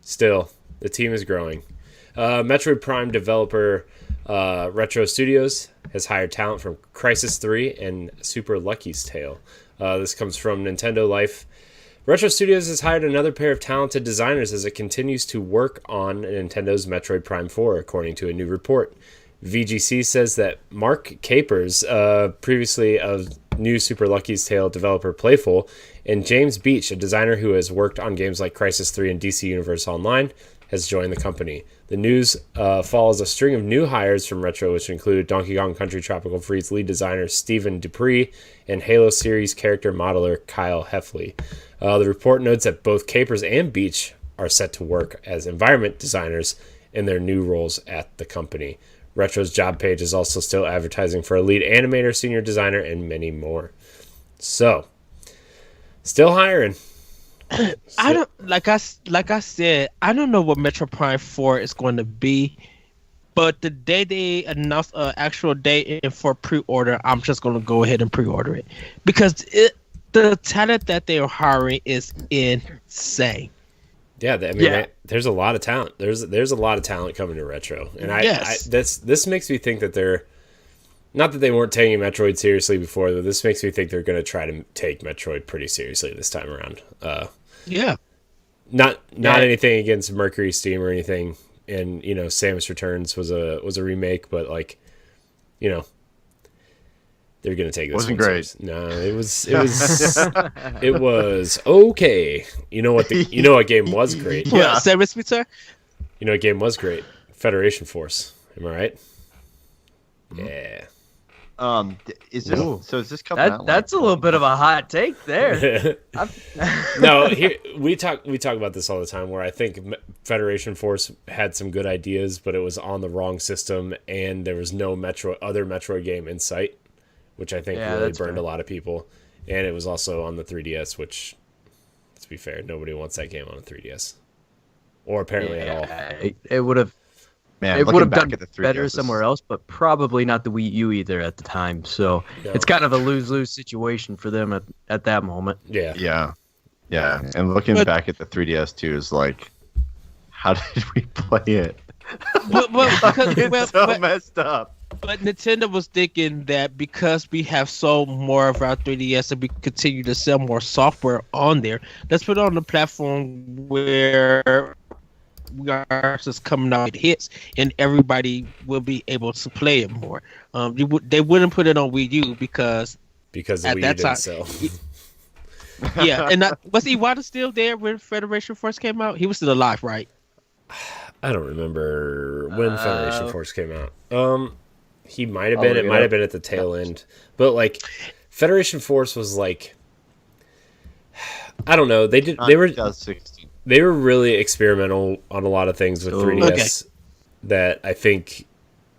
Speaker 1: Still, the team is growing. Metroid Prime developer Retro Studios has hired talent from Crisis 3 and Super Lucky's Tale. This comes from Nintendo Life. Retro Studios has hired another pair of talented designers as it continues to work on Nintendo's Metroid Prime 4, according to a new report. VGC says that Mark Capers, previously of new Super Lucky's Tale developer Playful, and James Beach, a designer who has worked on games like Crisis 3 and DC Universe Online, has joined the company. The news follows a string of new hires from Retro, which include Donkey Kong Country Tropical Freeze lead designer Stephen Dupree and Halo series character modeler Kyle Heffley. The report notes that both Capers and Beach are set to work as environment designers in their new roles at the company. Retro's job page is also still advertising for a lead animator, senior designer, and many more. So, still hiring.
Speaker 2: I don't like I said, I don't know what Metro Prime 4 is going to be, but the day they announce an actual date for pre-order, I'm just going to go ahead and pre-order it because the talent that they are hiring is insane.
Speaker 1: Yeah, I mean, there's a lot of talent. There's a lot of talent coming to Retro, and this makes me think that they're not that they weren't taking Metroid seriously before, but this makes me think they're going to try to take Metroid pretty seriously this time around. Not anything against Mercury Steam or anything, and Samus Returns was a remake, but like, They're gonna take this.
Speaker 4: Wasn't
Speaker 1: one
Speaker 4: great.
Speaker 1: serious. No, it was it was okay. You know what game was great?
Speaker 2: Yeah, Service Return.
Speaker 1: You know what game was great? Federation Force. Am I right? Yeah.
Speaker 4: Is this coming out?
Speaker 3: That's a little bit of a hot take there.
Speaker 1: No, we talk about this all the time. Where I think Federation Force had some good ideas, but it was on the wrong system, and there was no other Metroid game in sight, which I think really burned a lot of people. And it was also on the 3DS, which, let's be fair, nobody wants that game on a 3DS, or apparently at all.
Speaker 3: It would have.
Speaker 4: Man,
Speaker 3: it would have done
Speaker 4: at the 3DS,
Speaker 3: better somewhere else, but probably not the Wii U either at the time. So it's kind of a lose-lose situation for them at that moment.
Speaker 1: Yeah.
Speaker 4: And looking back at the 3DS too is like, how did we play it? It's messed up.
Speaker 2: But Nintendo was thinking that because we have sold more of our 3DS and we continue to sell more software on there, let's put it on the platform where we are just coming out with hits, and everybody will be able to play it more. They wouldn't put it on Wii U because
Speaker 1: the Wii U didn't sell.
Speaker 2: Yeah, and was Iwata still there when Federation Force came out? He was still alive, right?
Speaker 1: I don't remember when Federation Force came out. He might have been. It might have been at the tail end. But like, Federation Force was like, I don't know. They were
Speaker 4: 2016.
Speaker 1: They were really experimental on a lot of things with 3DS that I think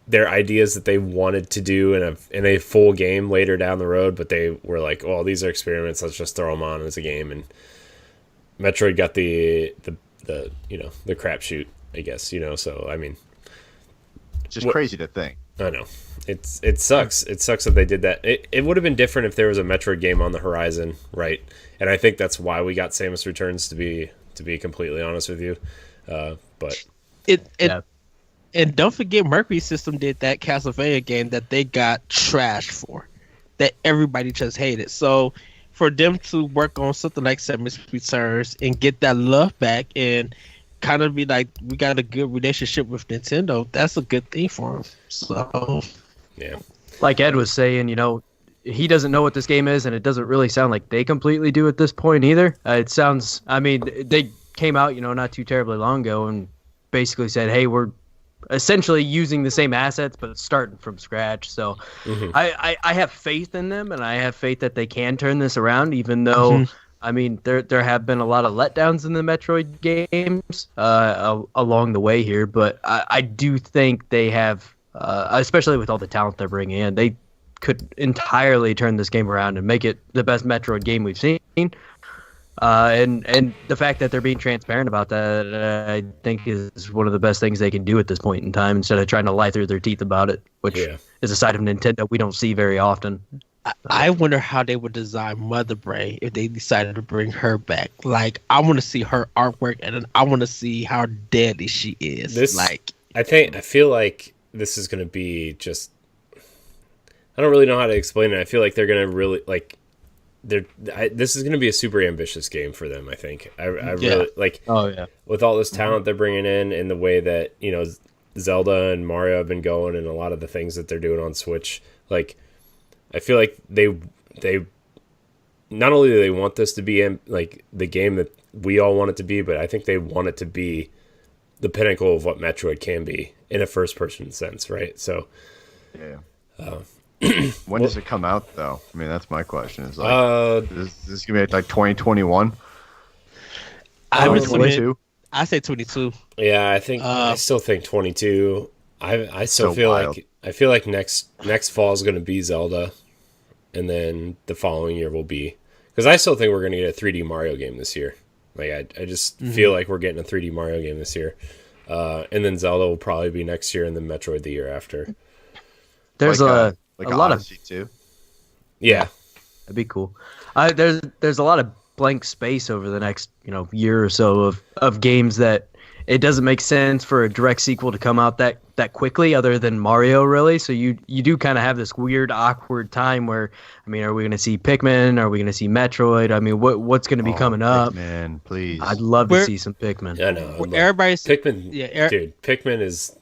Speaker 1: they're ideas that they wanted to do in a full game later down the road, but they were like, well, these are experiments, let's just throw them on as a game. And Metroid got the crapshoot, I guess, so I mean,
Speaker 4: just crazy to think.
Speaker 1: I know. It sucks. It sucks that they did that. It would have been different if there was a Metroid game on the horizon, right? And I think that's why we got Samus Returns, to be completely honest with you. But
Speaker 2: and don't forget, Mercury System did that Castlevania game that they got trashed for, that everybody just hated. So for them to work on something like Samus Returns and get that love back and kind of be like, we got a good relationship with Nintendo, that's a good thing for them. So
Speaker 1: yeah,
Speaker 3: like Ed was saying, he doesn't know what this game is, and it doesn't really sound like they completely do at this point either. It sounds, I mean, they came out, not too terribly long ago and basically said, hey, we're essentially using the same assets but starting from scratch. So I have faith in them, and I have faith that they can turn this around, even though I mean there have been a lot of letdowns in the Metroid games along the way here, but I do think they have, especially with all the talent they're bringing in, they could entirely turn this game around and make it the best Metroid game we've seen. And the fact that they're being transparent about that, I think, is one of the best things they can do at this point in time, instead of trying to lie through their teeth about it, which is a side of Nintendo we don't see very often.
Speaker 2: I wonder how they would design Mother Brain if they decided to bring her back. Like, I want to see her artwork, and then I want to see how deadly she is.
Speaker 1: I feel like this is going to be just, I don't really know how to explain it. I feel like they're going to really, like, this is going to be a super ambitious game for them, I think. I really, like, with all this talent they're bringing in, and the way that, Zelda and Mario have been going, and a lot of the things that they're doing on Switch, like, I feel like they not only do they want this to be like the game that we all want it to be, but I think they want it to be the pinnacle of what Metroid can be in a first-person sense, right? So,
Speaker 4: when does it come out, though? I mean, that's my question. Is like, is this gonna be like 2021?
Speaker 2: I say 22.
Speaker 1: Yeah, I think I still think 22. I still feel wild. I feel like next fall is going to be Zelda, and then the following year will be, because I still think we're going to get a 3D Mario game this year. Like I just feel like we're getting a 3D Mario game this year, and then Zelda will probably be next year, and then Metroid the year after.
Speaker 3: There's a lot of
Speaker 4: too.
Speaker 1: Yeah,
Speaker 3: that'd be cool. There's a lot of blank space over the next year or so of games that it doesn't make sense for a direct sequel to come out that quickly, other than Mario, really. So you do kind of have this weird, awkward time where, I mean, are we going to see Pikmin? Are we going to see Metroid? I mean, what's going to be coming up?
Speaker 4: Pikmin, please.
Speaker 3: I'd love to see some Pikmin.
Speaker 1: I know.
Speaker 2: Everybody's
Speaker 1: Pikmin. Dude, Pikmin is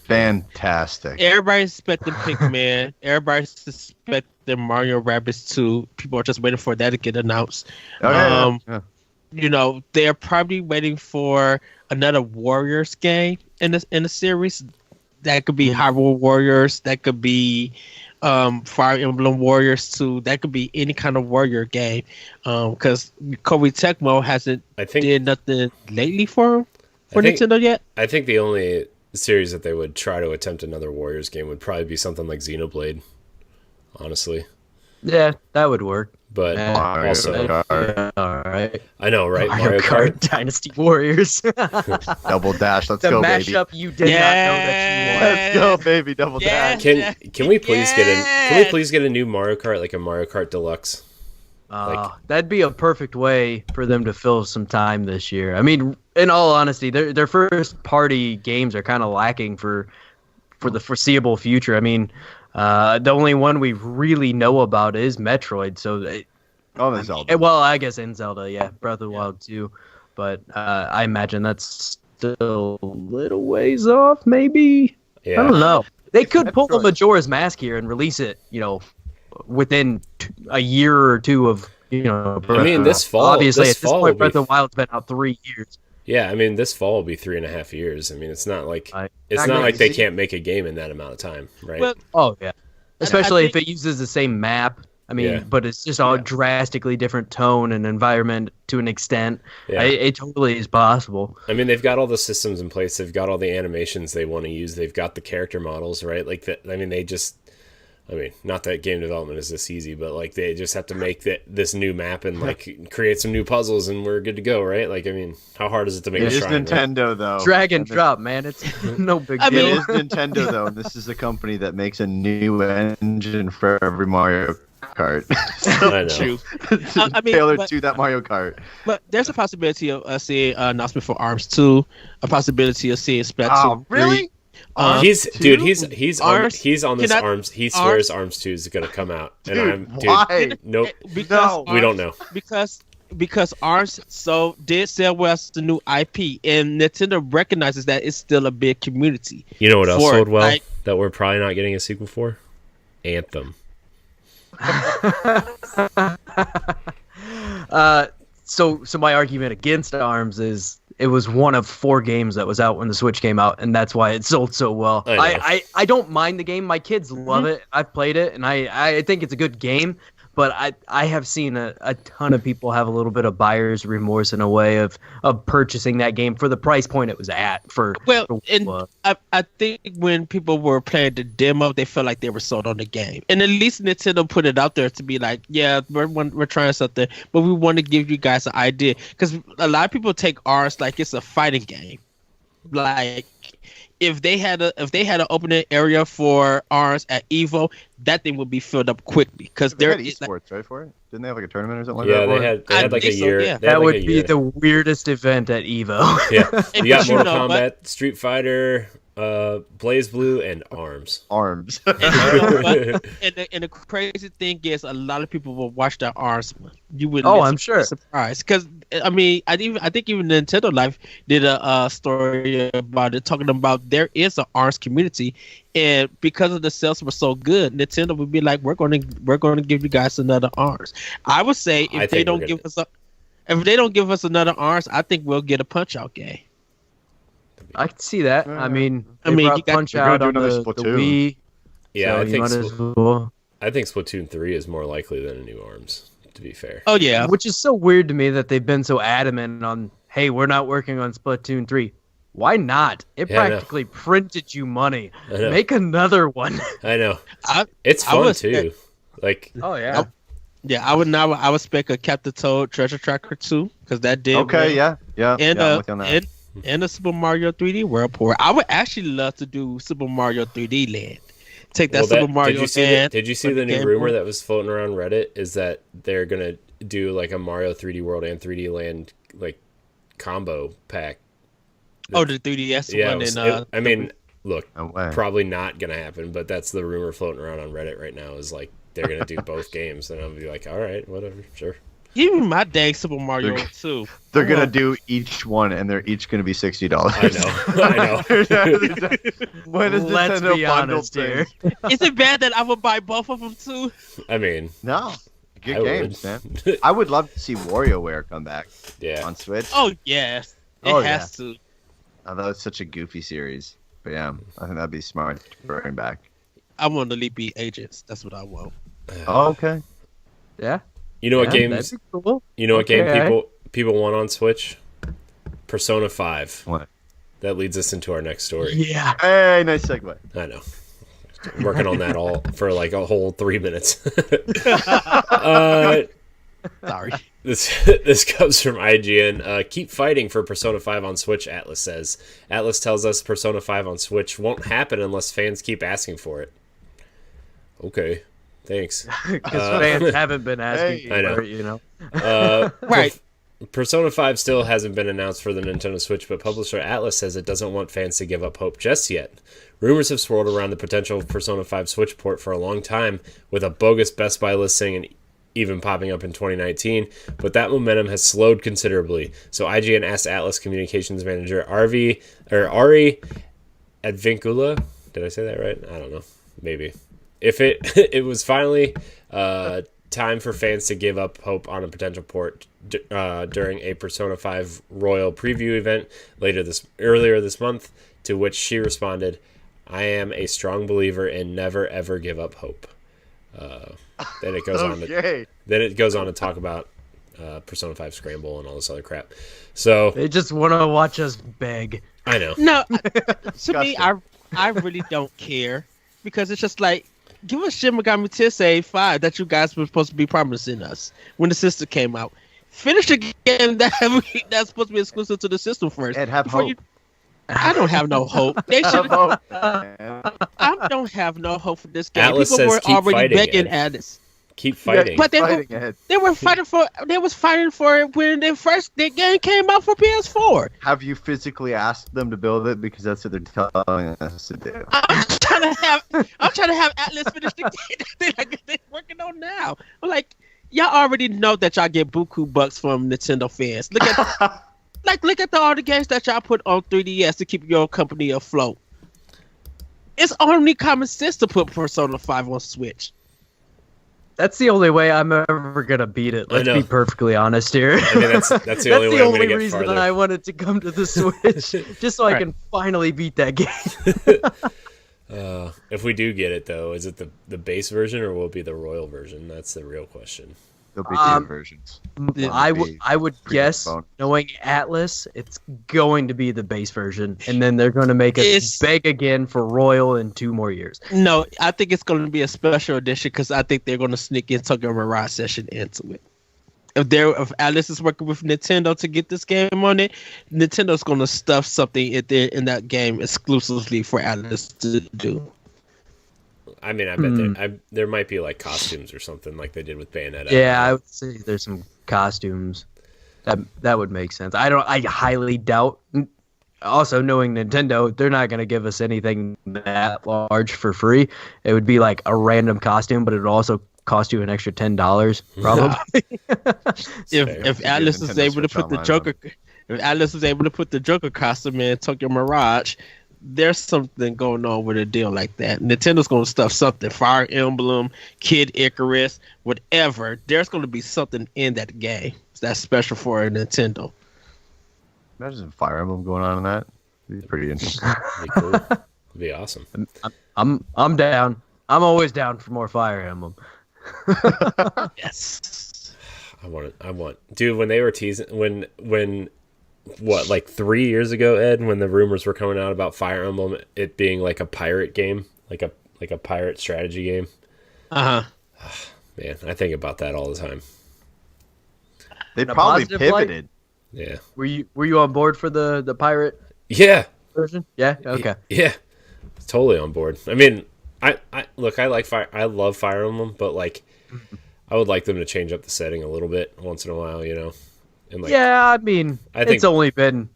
Speaker 4: fantastic.
Speaker 2: Everybody's expecting Pikmin. Everybody's expecting Mario Rabbids 2. People are just waiting for that to get announced.
Speaker 4: Yeah.
Speaker 2: You know, they're probably waiting for another Warriors game in the series. That could be Hyrule Warriors. That could be Fire Emblem Warriors 2. That could be any kind of warrior game. Because Koei Tecmo hasn't did nothing lately for Nintendo yet.
Speaker 1: I think the only series that they would try to attempt another Warriors game would probably be something like Xenoblade. Honestly.
Speaker 3: Yeah, that would work.
Speaker 1: But also,
Speaker 3: all right.
Speaker 1: I know, right?
Speaker 3: Mario Kart Dynasty Warriors.
Speaker 4: Double Dash, let's
Speaker 3: the
Speaker 4: go, baby.
Speaker 3: The mashup you did not know that you wanted.
Speaker 4: Let's go, baby, Double Dash.
Speaker 1: Can we please get a new Mario Kart, like a Mario Kart Deluxe?
Speaker 3: That'd be a perfect way for them to fill some time this year. I mean, in all honesty, their first party games are kind of lacking for the foreseeable future. I mean, the only one we really know about is Metroid. So,
Speaker 4: Zelda.
Speaker 3: Well, I guess in Zelda, yeah, Breath of the Wild too. But I imagine that's still a little ways off, maybe.
Speaker 1: Yeah.
Speaker 3: I don't know. They could pull the Majora's Mask here and release it, within a year or two of,
Speaker 1: I mean, this fall.
Speaker 3: Obviously,
Speaker 1: this
Speaker 3: at this
Speaker 1: fall
Speaker 3: point, Breath of the Wild's been out 3 years.
Speaker 1: Yeah, I mean, this fall will be 3.5 years. I mean, it's not like they can't make a game in that amount of time, right?
Speaker 3: Well, yeah. Especially if it uses the same map. I mean, but it's just all drastically different tone and environment to an extent. Yeah. It totally is possible.
Speaker 1: I mean, they've got all the systems in place. They've got all the animations they want to use. They've got the character models, right? Like that. I mean, not that game development is this easy, but like they just have to make this new map and like create some new puzzles, and we're good to go, right? Like, I mean, how hard is it to make?
Speaker 4: It is Nintendo, though.
Speaker 3: Drag and drop, man. It's no big deal.
Speaker 4: It is Nintendo, though, and this is a company that makes a new engine for every Mario Kart.
Speaker 1: I know.
Speaker 4: True. Tailored to that Mario Kart.
Speaker 2: But there's a possibility of seeing an announcement for ARMS 2, a possibility of seeing Splatoon 3.
Speaker 4: Really?
Speaker 1: He's on this ARMS. He swears ARMS 2 is going to come out, and
Speaker 4: why?
Speaker 1: Nope.
Speaker 2: Because
Speaker 1: we don't know.
Speaker 2: Because ARMS did sell well as the new IP, and Nintendo recognizes that it's still a big community.
Speaker 1: You know what else sold well that we're probably not getting a sequel for? Anthem.
Speaker 3: So my argument against ARMS is it was one of 4 games that was out when the Switch came out, and that's why it sold so well. I don't mind the game. My kids love it. I've played it, and I think it's a good game. But I have seen a ton of people have a little bit of buyer's remorse in a way of purchasing that game for the price point it was at. I think when people were playing the demo, they felt like they were sold on the game. And at least Nintendo put it out there to be like, yeah, we're trying something, but we want to give you guys an idea. Because a lot of people take ARMS like it's a fighting game. Like, if they had an opening area for ARMS at EVO, that thing would be filled up quickly because
Speaker 4: they had esports, right, for it? Didn't they have like a tournament or something like
Speaker 1: that?
Speaker 4: Yeah,
Speaker 1: they had like a year.
Speaker 2: Yeah.
Speaker 3: That would be the weirdest event at EVO.
Speaker 1: Yeah, you got Mortal Kombat, Street Fighter, Blaze Blue, and ARMS.
Speaker 4: ARMS.
Speaker 2: And the crazy thing is, a lot of people will watch that ARMS one. You would.
Speaker 3: Oh, I'm sure.
Speaker 2: Surprised because I mean, I think even Nintendo Life did a story about it, talking about there is an ARMS community, and because of the sales were so good, Nintendo would be like, we're going to give you guys another ARMS. I would say if they don't give us another ARMS, I think we'll get a Punch-Out game.
Speaker 3: I can see that. I mean,
Speaker 2: you
Speaker 3: Punch Out on the Wii.
Speaker 1: Yeah,
Speaker 3: so
Speaker 1: I think Splatoon 3 is more likely than a new ARMS, to be fair.
Speaker 2: Oh yeah,
Speaker 3: which is so weird to me that they've been so adamant on, hey, we're not working on Splatoon 3. Why not? It practically printed you money. Make another one.
Speaker 1: I know. It's fun too.
Speaker 3: Oh yeah.
Speaker 2: I would expect a Captain Toad Treasure Tracker 2 because that did.
Speaker 4: Okay, yeah.
Speaker 2: And a Super Mario 3D World Tour. I would actually love to do Super Mario 3D Land. Take that Super Mario Land.
Speaker 1: Did you see the new rumor that was floating around Reddit? Is that they're gonna do like a Mario 3D World and 3D Land like combo pack?
Speaker 2: the 3DS
Speaker 1: Yeah,
Speaker 2: one. And
Speaker 1: I mean, look,
Speaker 4: No way.
Speaker 1: probably not gonna happen, but that's the rumor floating around on Reddit right now. Is like they're gonna do both games, and I'll be like, all right, whatever, sure.
Speaker 2: even my dang Super Mario
Speaker 4: They're-
Speaker 2: 2.
Speaker 4: They're gonna do each one, and they're each gonna be $60.
Speaker 1: I know.
Speaker 4: When is
Speaker 3: Let's
Speaker 4: Nintendo
Speaker 3: be
Speaker 4: bundled
Speaker 3: honest here.
Speaker 4: things?
Speaker 2: Is it bad that I would buy both of them too?
Speaker 1: I mean,
Speaker 4: No, good
Speaker 1: I
Speaker 4: games,
Speaker 1: would.
Speaker 4: man. I would love to see WarioWare come back
Speaker 1: yeah.
Speaker 4: on Switch.
Speaker 2: Oh yes, it
Speaker 4: Oh,
Speaker 2: has to.
Speaker 4: Although it's such a goofy series, but yeah, I think that'd be smart to bring back.
Speaker 2: I want the Leapy Agents. That's what I want.
Speaker 4: Oh, okay.
Speaker 3: Yeah.
Speaker 1: You know what
Speaker 3: Yeah,
Speaker 1: games?
Speaker 3: that'd be cool.
Speaker 1: You know what game
Speaker 3: Okay.
Speaker 1: people want on Switch? Persona 5.
Speaker 4: What?
Speaker 1: That leads us into our next story.
Speaker 3: Yeah.
Speaker 4: Hey, nice segue.
Speaker 1: I know. I'm working on that all for like a whole 3 minutes.
Speaker 2: Sorry.
Speaker 1: This comes from IGN. Keep fighting for Persona 5 on Switch, Atlus says. Atlus tells us Persona 5 on Switch won't happen unless fans keep asking for it. Okay, thanks.
Speaker 3: Because fans haven't been asking
Speaker 4: Hey.
Speaker 3: for
Speaker 1: I know.
Speaker 3: it, you know.
Speaker 2: Right.
Speaker 1: Persona 5 still hasn't been announced for the Nintendo Switch, but publisher Atlus says it doesn't want fans to give up hope just yet. Rumors have swirled around the potential of Persona 5 Switch port for a long time, with a bogus Best Buy listing and even popping up in 2019, but that momentum has slowed considerably. So IGN asked Atlus communications manager Ari Advincula, did I say that right? I don't know, maybe. If it was finally time for fans to give up hope on a potential port during a Persona 5 Royal preview event earlier this month, to which she responded, "I am a strong believer in never ever give up hope." Then it goes on. Then it goes on to talk about Persona 5 Scramble and all this other crap. So
Speaker 3: They just want to watch us beg.
Speaker 1: I know.
Speaker 2: No, to me, I really don't care because it's just like, give us Shin Megami Tensei 5 that you guys were supposed to be promising us when the system came out. Finish the game that's supposed to be exclusive to the system first.
Speaker 4: And have
Speaker 2: before
Speaker 4: hope.
Speaker 2: I don't have no hope. They should.
Speaker 4: Have hope.
Speaker 2: I don't have no hope for this game.
Speaker 1: Atlus
Speaker 2: People
Speaker 1: says
Speaker 2: were
Speaker 1: keep
Speaker 2: already
Speaker 1: fighting,
Speaker 2: begging
Speaker 1: Ed.
Speaker 2: Atlus.
Speaker 1: Keep fighting.
Speaker 2: But they
Speaker 4: Fighting ahead.
Speaker 2: were fighting for. They was fighting for it when the game came out for PS4.
Speaker 4: Have you physically asked them to build it because that's what they're telling us to do?
Speaker 2: I'm trying to have Atlus finish the game that they're working on now. I'm like, y'all already know that y'all get buku bucks from Nintendo fans. Look at all the games that y'all put on 3DS to keep your company afloat. It's only common sense to put Persona 5 on Switch.
Speaker 3: That's the only way I'm ever gonna beat it. Let's
Speaker 1: know.
Speaker 3: be perfectly honest here.
Speaker 1: I mean, that's the only way I'm going to get
Speaker 3: reason
Speaker 1: farther.
Speaker 3: that I wanted to come to the Switch, just so I can finally beat that game.
Speaker 1: If we do get it, though, is it the base version or will it be the Royal version? That's the real question.
Speaker 4: There'll be two versions.
Speaker 3: I would guess,
Speaker 4: bonus.
Speaker 3: knowing Atlus, it's going to be the base version, and then they're going to make us beg again for Royal in 2 more years.
Speaker 2: No, I think it's going to be a special edition because I think they're going to sneak in Tokyo Mirage Session into it. If Atlus is working with Nintendo to get this game on it, Nintendo's going to stuff something in that game exclusively for Atlus to do.
Speaker 1: I mean, I bet there might be like costumes or something like they did with Bayonetta.
Speaker 3: Yeah, I would say there's some costumes. That would make sense. I highly doubt. Also, knowing Nintendo, they're not going to give us anything that large for free. It would be like a random costume, but it would also cost you an extra $10 probably.
Speaker 2: If Atlus is able to put the Joker, if Atlus is able to put the Joker costume in Tokyo Mirage, there's something going on with a deal like that. Nintendo's going to stuff something. Fire Emblem, Kid Icarus, whatever. There's going to be something in that game that's special for a Nintendo.
Speaker 4: Imagine some Fire Emblem going on in that. It'd be pretty interesting.
Speaker 1: It'd be cool. It'd be awesome.
Speaker 3: I'm down. I'm always down for more Fire Emblem.
Speaker 2: Yes.
Speaker 1: I want. Dude, when they were teasing, when what, like 3 years ago, Ed, when the rumors were coming out about Fire Emblem, it being like a pirate game, like a pirate strategy game. Man, I think about that all the time.
Speaker 4: They
Speaker 3: In a
Speaker 4: probably
Speaker 3: positive light?
Speaker 4: pivoted.
Speaker 1: Yeah.
Speaker 3: Were you on board for the pirate
Speaker 1: Yeah.
Speaker 3: version? Yeah. Okay.
Speaker 1: Yeah. Totally on board. I mean, I love Fire Emblem, but like, I would like them to change up the setting a little bit once in a while, you know. And like,
Speaker 3: Yeah, I mean,
Speaker 1: I think-
Speaker 3: it's only been,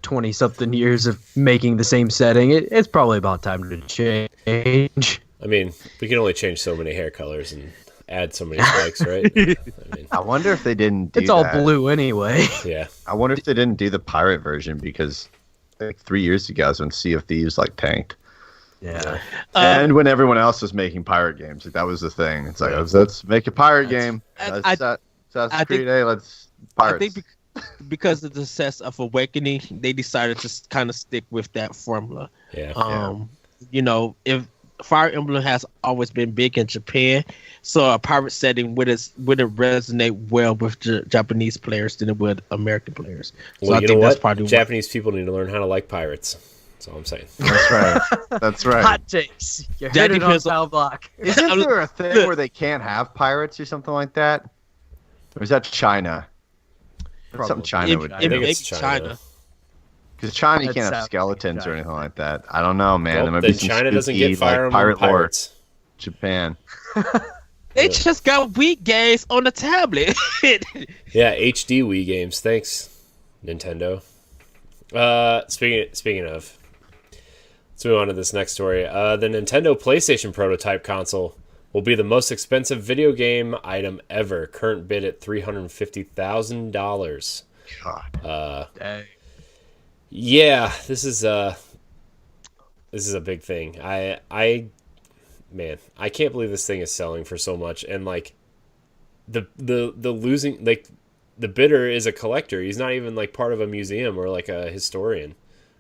Speaker 3: 20 something years of making the same setting, it's probably about time to change.
Speaker 1: I mean, we can only change so many hair colors and add so many spikes, right? I mean,
Speaker 4: I wonder if they didn't do
Speaker 3: It's all
Speaker 4: that.
Speaker 3: blue anyway.
Speaker 1: yeah.
Speaker 4: I wonder if they didn't do the pirate version because like 3 years ago is when Sea of Thieves like tanked.
Speaker 3: Yeah.
Speaker 4: And when everyone else was making pirate games, like that was the thing. It's like let's make a pirate game. Assassin's Creed, let's pirates.
Speaker 2: I think because of the success of Awakening, they decided to kind of stick with that formula.
Speaker 1: Yeah.
Speaker 2: If Fire Emblem has always been big in Japan, so a pirate setting wouldn't resonate well with Japanese players than it would American players. So
Speaker 1: Well,
Speaker 2: I think that's probably
Speaker 1: Japanese people need to learn how to like pirates. That's all I'm saying.
Speaker 4: That's right. That's right.
Speaker 3: Hot takes. You
Speaker 2: That
Speaker 3: heard it on
Speaker 2: depends
Speaker 3: Pow Block.
Speaker 4: Isn't there a thing where they can't have pirates or something like that? Or is that China? That's something China would
Speaker 1: I
Speaker 4: do.
Speaker 1: think
Speaker 2: Maybe
Speaker 1: it's China.
Speaker 4: Because China, you
Speaker 3: That's
Speaker 4: can't have
Speaker 3: South
Speaker 4: skeletons
Speaker 3: China.
Speaker 4: or anything like that. I don't know, man.
Speaker 1: Well,
Speaker 4: there might
Speaker 1: then
Speaker 4: be some
Speaker 1: China doesn't
Speaker 4: spooky,
Speaker 1: get Fire
Speaker 4: like,
Speaker 1: Emblem
Speaker 4: pirate lore.
Speaker 1: pirates.
Speaker 4: Japan.
Speaker 2: They just got Wii games on the tablet.
Speaker 1: Yeah, HD Wii games. Thanks, Nintendo. Speaking of, let's move on to this next story. The Nintendo PlayStation prototype console will be the most expensive video game item ever. Current bid at $350,000.
Speaker 4: God.
Speaker 3: Dang.
Speaker 1: Yeah, this is a big thing. Man, I can't believe this thing is selling for so much. And like the losing, like the bidder is a collector. He's not even like part of a museum or like a historian,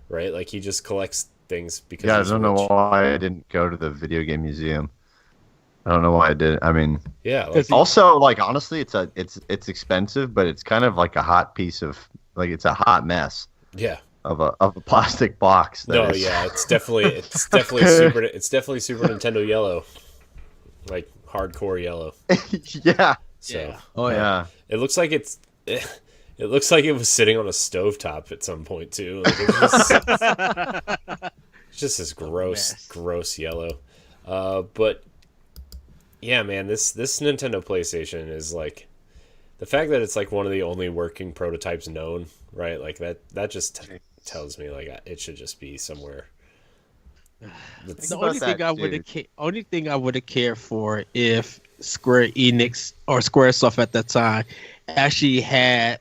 Speaker 1: right? Like he just collects things because
Speaker 4: Yeah, I
Speaker 1: he's
Speaker 4: don't know
Speaker 1: rich.
Speaker 4: why I didn't go to the video game museum. I don't know why I did. I mean,
Speaker 1: Yeah, like,
Speaker 4: also, like honestly, it's expensive, but it's kind of like a hot piece of like it's a hot mess
Speaker 1: yeah.
Speaker 4: of a plastic box.
Speaker 1: No,
Speaker 4: is-
Speaker 1: yeah, it's definitely super Nintendo yellow, like hardcore yellow.
Speaker 4: yeah.
Speaker 1: So
Speaker 2: Yeah.
Speaker 3: Oh yeah.
Speaker 1: it looks like it looks like it was sitting on a stovetop at some point too. Like it's just this gross yellow. But yeah, man, this Nintendo PlayStation is like the fact that it's like one of the only working prototypes known, right? Like that just tells me like it should just be somewhere. That's,
Speaker 2: The
Speaker 4: about
Speaker 2: only thing
Speaker 4: that,
Speaker 2: I would have
Speaker 4: dude.
Speaker 2: only thing I would have cared for if Square Enix or SquareSoft at that time actually had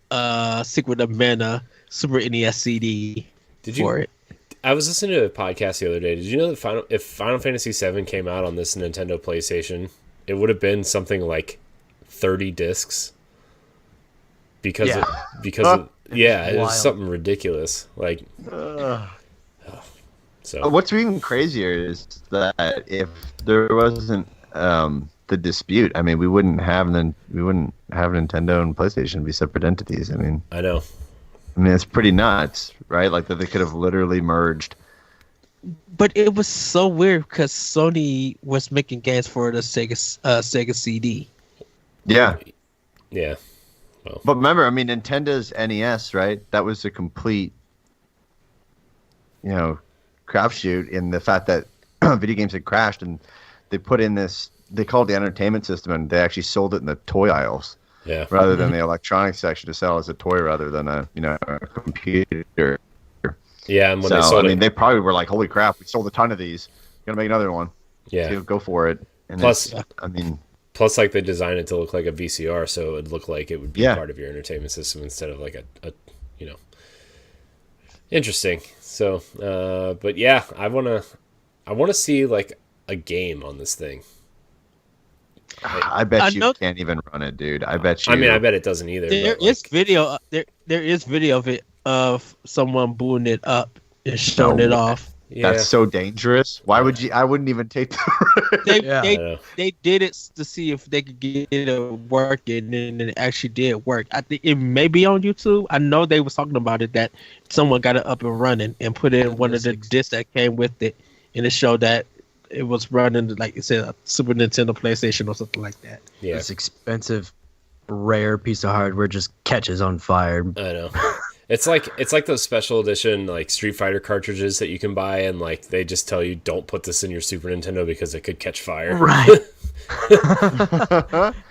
Speaker 2: Secret of Mana Super NES CD
Speaker 1: Did you-
Speaker 2: for it.
Speaker 1: I was listening to a podcast the other day. Did you know that if Final Fantasy VII came out on this Nintendo PlayStation, it would have been something like 30 discs? Because
Speaker 3: Yeah.
Speaker 1: it was
Speaker 3: wild.
Speaker 1: something ridiculous. Like so.
Speaker 4: What's even crazier is that if there wasn't the dispute, I mean, we wouldn't have Nintendo and PlayStation be separate entities. I mean,
Speaker 1: I know.
Speaker 4: it's pretty nuts, right? Like that they could have literally merged.
Speaker 2: But it was so weird because Sony was making games for the Sega CD.
Speaker 4: Yeah.
Speaker 1: Yeah.
Speaker 4: But remember, I mean, Nintendo's NES, right? That was a complete, crapshoot in the fact that video games had crashed, and they put in this. They called it the entertainment system, and they actually sold it in the toy aisles
Speaker 1: Yeah.
Speaker 4: rather than the electronics section to sell as a toy rather than a computer.
Speaker 1: Yeah, and when
Speaker 4: So
Speaker 1: they sold it,
Speaker 4: they probably were like, "Holy crap, we sold a ton of these. Gonna make another one.
Speaker 1: yeah.
Speaker 4: So go for it." And
Speaker 1: Plus-
Speaker 4: it's- I mean,
Speaker 1: Plus, like they designed it to look like a VCR, so it would look like it would be
Speaker 4: Yeah.
Speaker 1: part of your entertainment system instead of like interesting. So, but yeah, I wanna see like a game on this thing.
Speaker 4: I bet
Speaker 2: I
Speaker 4: you
Speaker 2: know-
Speaker 4: can't even run it, dude. I bet you.
Speaker 1: I mean, I bet it doesn't either.
Speaker 2: There
Speaker 1: but,
Speaker 2: is
Speaker 1: like,
Speaker 2: video. There is video of it of someone booting it up and showing
Speaker 4: No
Speaker 2: it
Speaker 4: way.
Speaker 2: off.
Speaker 1: yeah,
Speaker 4: That's so dangerous. Why would you? I wouldn't even take the.
Speaker 2: They
Speaker 3: Yeah.
Speaker 1: I know.
Speaker 2: they did it to see if they could get it working, and it actually did work. I think it may be on YouTube. I know they was talking about it that someone got it up and running and put in one of the discs that came with it, and it showed that it was running like it said a Super Nintendo, PlayStation, or something like that.
Speaker 1: yeah,
Speaker 3: This expensive, rare piece of hardware just catches on fire.
Speaker 1: I know. It's like those special edition like Street Fighter cartridges that you can buy, and like they just tell you don't put this in your Super Nintendo because it could catch fire.
Speaker 3: Right.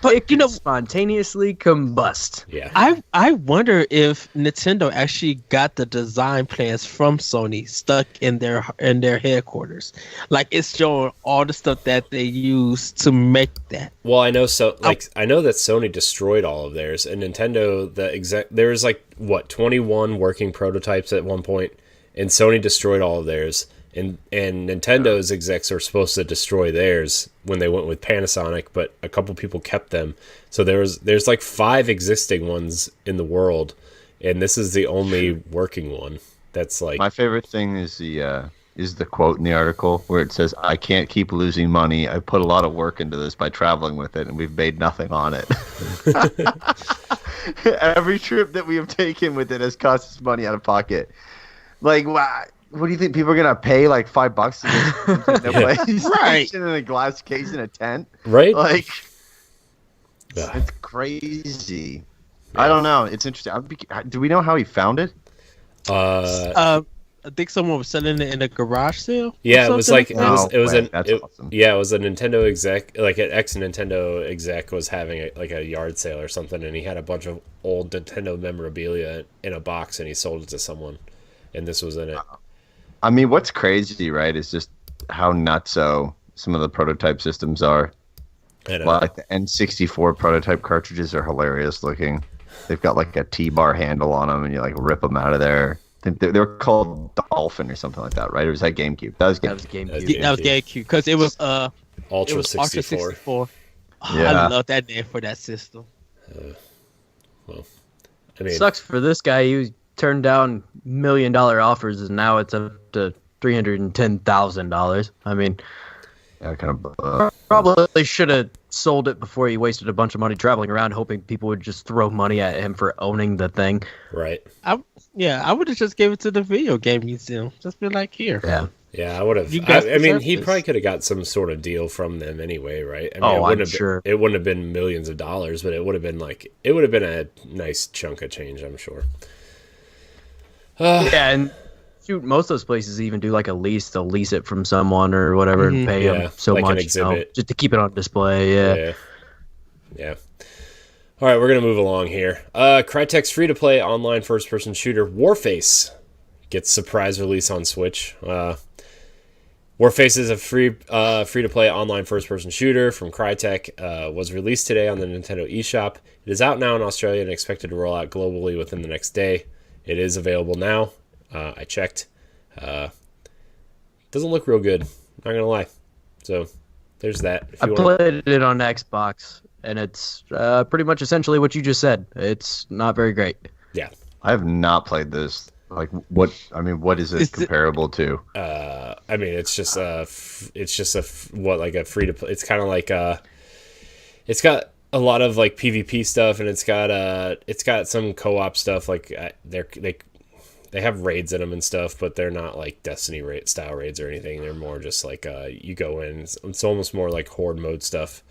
Speaker 3: But you know, spontaneously combust.
Speaker 1: Yeah.
Speaker 2: I wonder if Nintendo actually got the design plans from Sony stuck in their headquarters. Like it's showing all the stuff that they used to make that.
Speaker 1: Well, I know I know that Sony destroyed all of theirs, and Nintendo there was like 21 working prototypes at one point, and Sony destroyed all of theirs. And Nintendo's execs were supposed to destroy theirs when they went with Panasonic, but a couple people kept them. So there's like 5 existing ones in the world, and this is the only working one. That's like
Speaker 4: my favorite thing is the quote in the article where it says, "I can't keep losing money. I put a lot of work into this by traveling with it, and we've made nothing on it." Every trip that we have taken with it has cost us money out of pocket. Like, wow. What do you think? People are gonna pay like $5 to get their PlayStation in a glass case in a tent,
Speaker 1: right?
Speaker 4: Like, it's crazy. Yeah. I don't know. It's interesting. Do we know how he found it?
Speaker 2: I think someone was selling it in a garage sale.
Speaker 1: Yeah, it was like
Speaker 4: awesome.
Speaker 1: it was a Nintendo exec, like an ex-Nintendo exec was having a yard sale or something, and he had a bunch of old Nintendo memorabilia in a box, and he sold it to someone, and this was in it.
Speaker 4: I mean, what's crazy, right, is just how nutso some of the prototype systems are.
Speaker 1: I know.
Speaker 4: Like the N64 prototype cartridges are hilarious looking. They've got like a T-bar handle on them, and you like rip them out of there. I think they were called Dolphin or something like that, right? Or was that GameCube? That was GameCube.
Speaker 2: That was GameCube because it was
Speaker 1: Ultra 64.
Speaker 2: 64. Oh,
Speaker 4: Yeah.
Speaker 2: I love that name for that system.
Speaker 1: Well, I mean,
Speaker 3: Sucks for this guy. He turned down $1 million offers, and now it's up to $310,000. I mean,
Speaker 4: Yeah, kind of.
Speaker 3: probably should have sold it before he wasted a bunch of money traveling around, hoping people would just throw money at him for owning the thing.
Speaker 1: right.
Speaker 2: I would have just gave it to the video game museum. Just be like, here.
Speaker 1: Yeah, I would have.
Speaker 2: You guys
Speaker 1: I mean,
Speaker 2: deserve
Speaker 1: he
Speaker 2: this.
Speaker 1: probably could have got some sort of deal from them anyway, right? I mean,
Speaker 3: Oh,
Speaker 1: it wouldn't
Speaker 3: I'm
Speaker 1: have
Speaker 3: sure.
Speaker 1: It wouldn't have been millions of dollars, but it would have been a nice chunk of change, I'm sure.
Speaker 3: Yeah, and shoot, most of those places even do like a lease. They'll lease it from someone or whatever and pay
Speaker 1: Yeah,
Speaker 3: them so
Speaker 1: like an
Speaker 3: much,
Speaker 1: exhibit.
Speaker 3: just to keep it on display.
Speaker 1: Yeah. All right, we're going to move along here. Crytek's free-to-play online first-person shooter Warface gets surprise release on Switch. Warface is a free-to-play online first-person shooter from Crytek. Was released today on the Nintendo eShop. It is out now in Australia and expected to roll out globally within the next day. It is available now. I checked. Doesn't look real good. Not going to lie. So there's that.
Speaker 3: I played it on Xbox, and it's pretty much essentially what you just said. It's not very great.
Speaker 1: Yeah.
Speaker 4: I have not played this. Like, what? I mean, what is it comparable to?
Speaker 1: I mean, it's just a free to play. It's kind of like it's got a lot of like PvP stuff, and it's got some co-op stuff. Like they have raids in them and stuff, but they're not like Destiny style raids or anything. They're more just like you go in. It's almost more like horde mode stuff.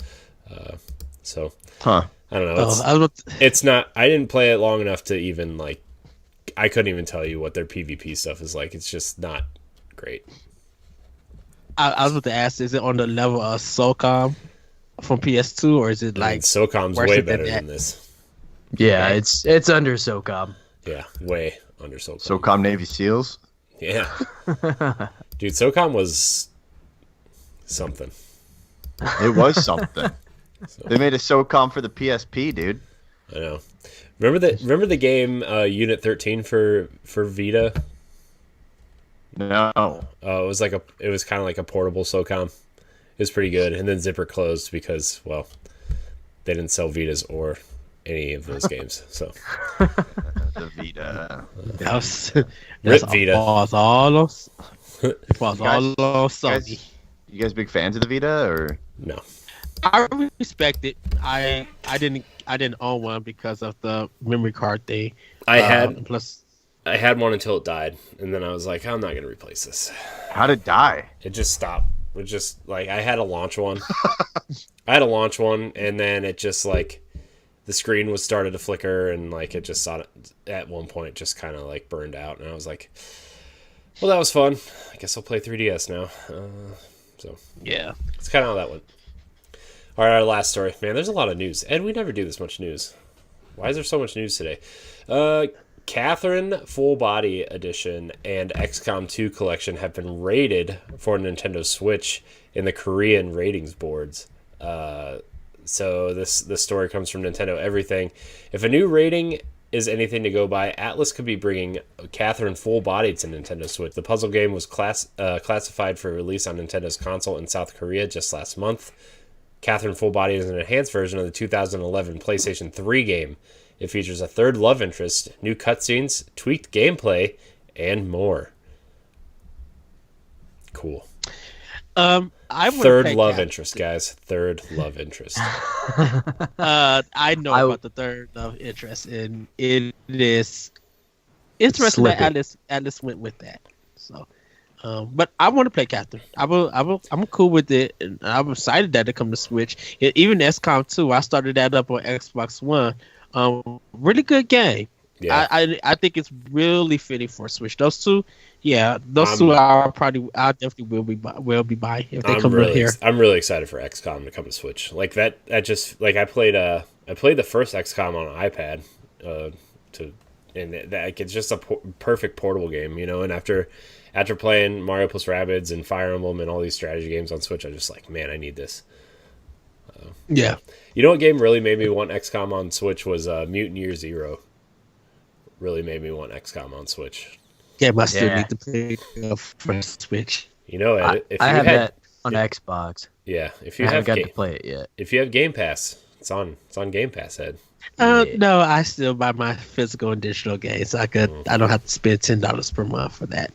Speaker 1: So
Speaker 4: Huh.
Speaker 1: I don't know. It's not. I didn't play it long enough to even like. I couldn't even tell you what their PvP stuff is like. It's just not great.
Speaker 2: I was about to ask, is it on the level of SOCOM from PS2, or is it like
Speaker 1: SOCOM's
Speaker 2: worse
Speaker 1: way
Speaker 2: than
Speaker 1: better
Speaker 2: that?
Speaker 1: than this.
Speaker 3: Yeah, it's under SOCOM.
Speaker 1: Yeah, way under SOCOM.
Speaker 4: SOCOM Navy SEALs?
Speaker 1: Yeah. Dude, SOCOM was something.
Speaker 4: It was something. They made a SOCOM for the PSP, dude.
Speaker 1: I know. Remember the game Unit 13 for Vita?
Speaker 4: No.
Speaker 1: It was kind of like a portable SOCOM. It was pretty good, and then Zipper closed because, well, they didn't sell Vitas or any of those games. So
Speaker 4: The Vita.
Speaker 2: That's
Speaker 1: Rip Vita.
Speaker 2: Falls all on Sony.
Speaker 4: You guys big fans of the Vita, or?
Speaker 1: No.
Speaker 2: I respect it. I didn't own one because of the memory card thing.
Speaker 1: I had one until it died, and then I was like, I'm not gonna replace this.
Speaker 4: How'd it die?
Speaker 1: It just stopped. It just like I had a launch one. And then it just like the screen was started to flicker, and like it just at one point just kind of like burned out, and I was like, well, that was fun. I guess I'll play 3DS now. So
Speaker 2: yeah,
Speaker 1: it's kind of how that went. All right, our last story. Man, there's a lot of news. Ed, we never do this much news. Why is there so much news today? Catherine Full Body Edition and XCOM 2 Collection have been rated for Nintendo Switch in the Korean ratings boards. So this story comes from Nintendo Everything. If a new rating is anything to go by, Atlus could be bringing Catherine Full Body to Nintendo Switch. The puzzle game was classified for release on Nintendo's console in South Korea just last month. Catherine Full Body is an enhanced version of the 2011 PlayStation 3 game. It features a third love interest, new cutscenes, tweaked gameplay, and more. Cool. Third love interest, guys. Third love interest.
Speaker 2: I know about the third love interest, and it is interesting that Atlus went with that. So, but I want to play Catherine. I'm cool with it, and I'm excited that it come to Switch. And even XCOM 2, I started that up on Xbox One. Really good game. Yeah. I think it's really fitting for Switch. Those two, I definitely will be buying if they come in here.
Speaker 1: I'm really excited for XCOM to come to Switch. Like that just like I played the first XCOM on an iPad, it's just a perfect portable game, you know. And after playing Mario plus Rabbids and Fire Emblem and all these strategy games on Switch, I'm just like, man, I need this.
Speaker 2: Yeah.
Speaker 1: You know what game really made me want XCOM on Switch was Mutant Year Zero. Really made me want XCOM on Switch.
Speaker 2: Yeah, but I still need to play for Switch.
Speaker 1: You know, Ed,
Speaker 3: I have that on Xbox.
Speaker 1: Yeah, if you
Speaker 3: haven't got to play it yet.
Speaker 1: If you have Game Pass, it's on Game Pass, Ed.
Speaker 2: No, I still buy my physical and digital games. I don't have to spend $10 per month for that.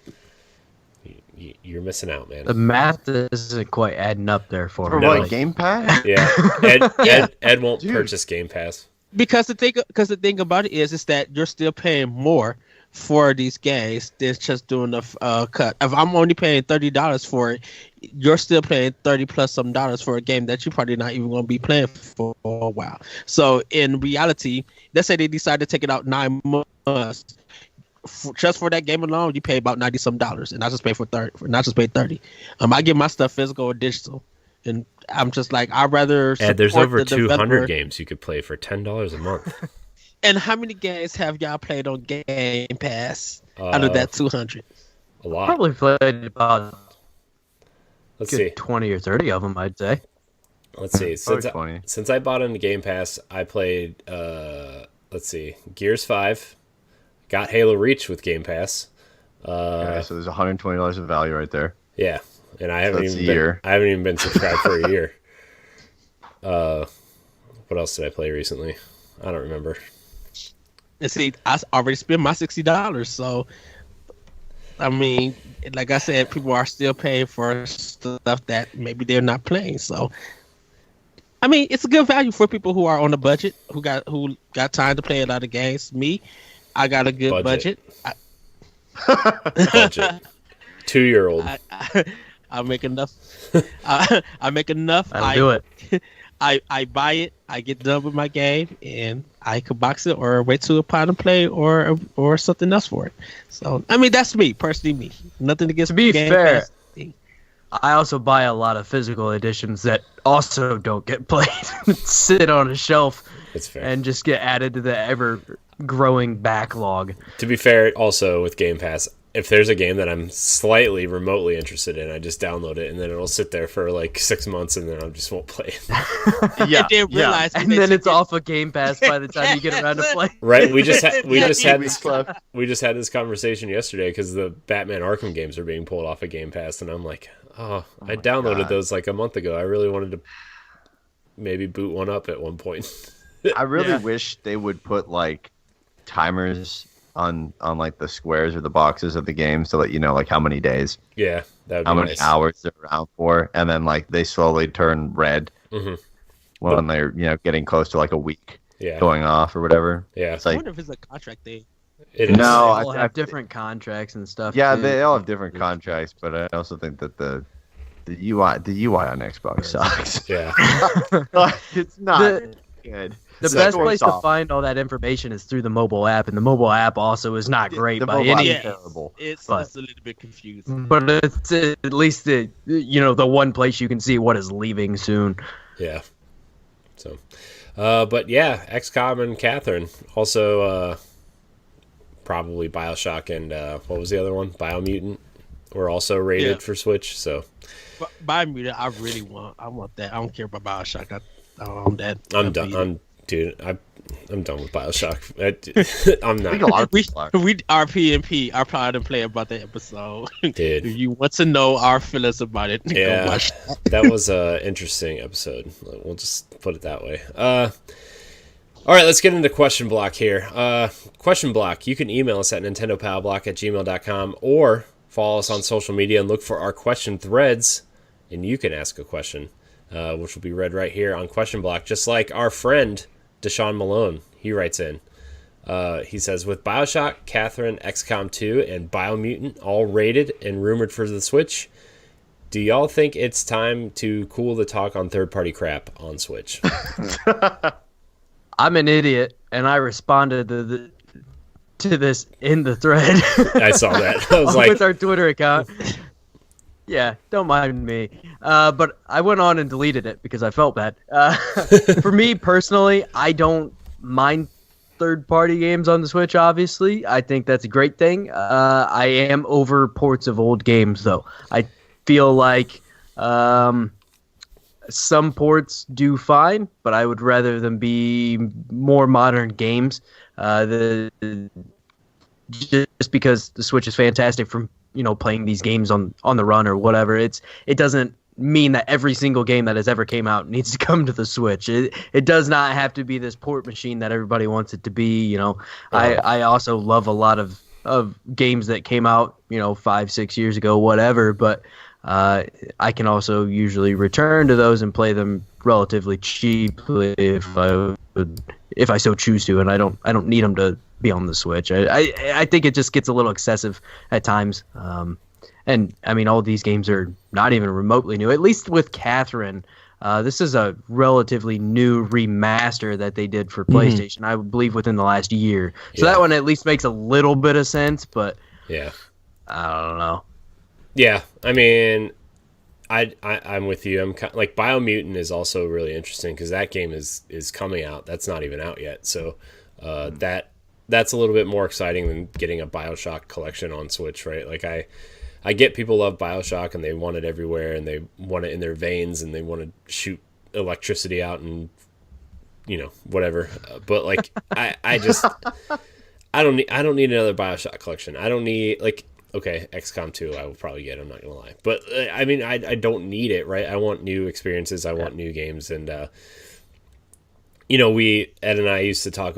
Speaker 1: You're missing out, man.
Speaker 3: The math isn't quite adding up there for me.
Speaker 4: For what, Game Pass?
Speaker 1: Yeah, Ed won't purchase Game Pass.
Speaker 2: Because the thing about it is that you're still paying more for these games than just doing a cut. If I'm only paying $30 for it, you're still paying $30 plus some dollars for a game that you're probably not even going to be playing for a while. So in reality, let's say they decide to take it out 9 months. Just for that game alone, you pay about $90 some, and I just pay for 30. Not just pay 30. I get my stuff physical or digital, and I'm just like, I'd rather.
Speaker 1: Ed, there's over 200 games you could play for $10 a month.
Speaker 2: And how many games have y'all played on Game Pass out of that 200?
Speaker 1: A lot.
Speaker 3: Probably played about.
Speaker 1: Let's see,
Speaker 3: 20 or 30 of them, I'd say.
Speaker 1: Let's see. Since I bought into Game Pass, I played. Gears 5. Got Halo Reach with Game Pass.
Speaker 4: So there's $120 of value right there.
Speaker 1: Yeah, and I haven't even been subscribed for a year. What else did I play recently? I don't remember.
Speaker 2: And see, I already spent my $60. So, I mean, like I said, people are still paying for stuff that maybe they're not playing. So, I mean, it's a good value for people who are on a budget, who got time to play a lot of games. Me, I got a good budget.
Speaker 1: Budget. 2-year-old.
Speaker 2: I make enough. I make enough.
Speaker 3: I'll do it.
Speaker 2: I buy it. I get done with my game, and I can box it or wait to a pot and play or something else for it. So I mean, that's me personally. Me, nothing against.
Speaker 3: To be
Speaker 2: game
Speaker 3: fair,
Speaker 2: pass.
Speaker 3: I also buy a lot of physical editions that also don't get played, sit on a shelf,
Speaker 1: That's fair.
Speaker 3: and just get added to the ever-growing backlog.
Speaker 1: To be fair, also with Game Pass, if there's a game that I'm slightly remotely interested in, I just download it, and then it'll sit there for like 6 months, and then I just won't play it.
Speaker 3: And then it's off of Game Pass by the time you get around to play.
Speaker 1: Right? We just had this conversation yesterday because the Batman Arkham games are being pulled off of Game Pass, and I'm like, I downloaded those like a month ago. I really wanted to maybe boot one up at one point.
Speaker 4: I really wish they would put like timers on like the squares or the boxes of the game so that you know like how many days,
Speaker 1: that would be
Speaker 4: how many
Speaker 1: nice.
Speaker 4: hours they're around for, and then like they slowly turn red when they're getting close to like a week going off or whatever.
Speaker 1: Yeah,
Speaker 4: it's like,
Speaker 2: I wonder if it's a contract thing.
Speaker 1: It is.
Speaker 3: No,
Speaker 4: I
Speaker 3: have different contracts and stuff.
Speaker 4: Yeah,
Speaker 3: too.
Speaker 4: they all have different contracts, but I also think that the UI on Xbox sucks.
Speaker 1: Yeah,
Speaker 4: it's not good.
Speaker 3: The best place to find all that information is through the mobile app, and the mobile app also is not great by any.
Speaker 4: Terrible.
Speaker 2: It's a little bit confusing.
Speaker 3: But it's at least the one place you can see what is leaving soon.
Speaker 1: Yeah. So, but yeah, XCOM and Catherine. Also, probably Bioshock and what was the other one? Biomutant were also rated for Switch. So,
Speaker 2: Biomutant, I want that. I don't care about Bioshock. I'm
Speaker 1: done. I'm done with Bioshock. I'm not.
Speaker 4: I think a lot of people are.
Speaker 2: We RPMP. I probably didn't play about that episode.
Speaker 1: Dude,
Speaker 2: if you want to know our feelings about it,
Speaker 1: yeah,
Speaker 2: go watch
Speaker 1: that was an interesting episode. We'll just put it that way. All right, let's get into question block here. Question block. You can email us at nintendopowblock@gmail.com or follow us on social media and look for our question threads, and you can ask a question, which will be read right here on question block, just like our friend Deshaun Malone. He writes in. He says, with Bioshock, Catherine, XCOM 2, and Biomutant all rated and rumored for the Switch, do y'all think it's time to cool the talk on third-party crap on Switch?
Speaker 3: I'm an idiot, and I responded to this in the thread.
Speaker 1: I saw that. I was like,
Speaker 3: with our Twitter account. Yeah, don't mind me. But I went on and deleted it because I felt bad. For me personally, I don't mind third-party games on the Switch, obviously. I think that's a great thing. I am over ports of old games, though. I feel like some ports do fine, but I would rather them be more modern games. Just because the Switch is fantastic for playing these games on the run or whatever. It doesn't mean that every single game that has ever came out needs to come to the Switch. It does not have to be this port machine that everybody wants it to be. I also love a lot of games that came out 5-6 years ago, whatever, but I can also usually return to those and play them relatively cheaply if I so choose to, and I don't need them to be on the Switch. I think it just gets a little excessive at times. And I mean, all these games are not even remotely new. At least with Catherine, this is a relatively new remaster that they did for PlayStation, I believe within the last year. So that one at least makes a little bit of sense, but
Speaker 1: yeah,
Speaker 3: I don't know.
Speaker 1: Yeah, I mean, I'm with you. I'm like Biomutant is also really interesting because that game is coming out. That's not even out yet. So that's a little bit more exciting than getting a Bioshock collection on Switch, right? Like I get people love Bioshock and they want it everywhere and they want it in their veins and they want to shoot electricity out and whatever. But like I don't need another Bioshock collection. I don't need okay, XCOM 2 I will probably get, I'm not gonna lie. But I mean I don't need it, right? I want new experiences, I want new games, and Ed and I used to talk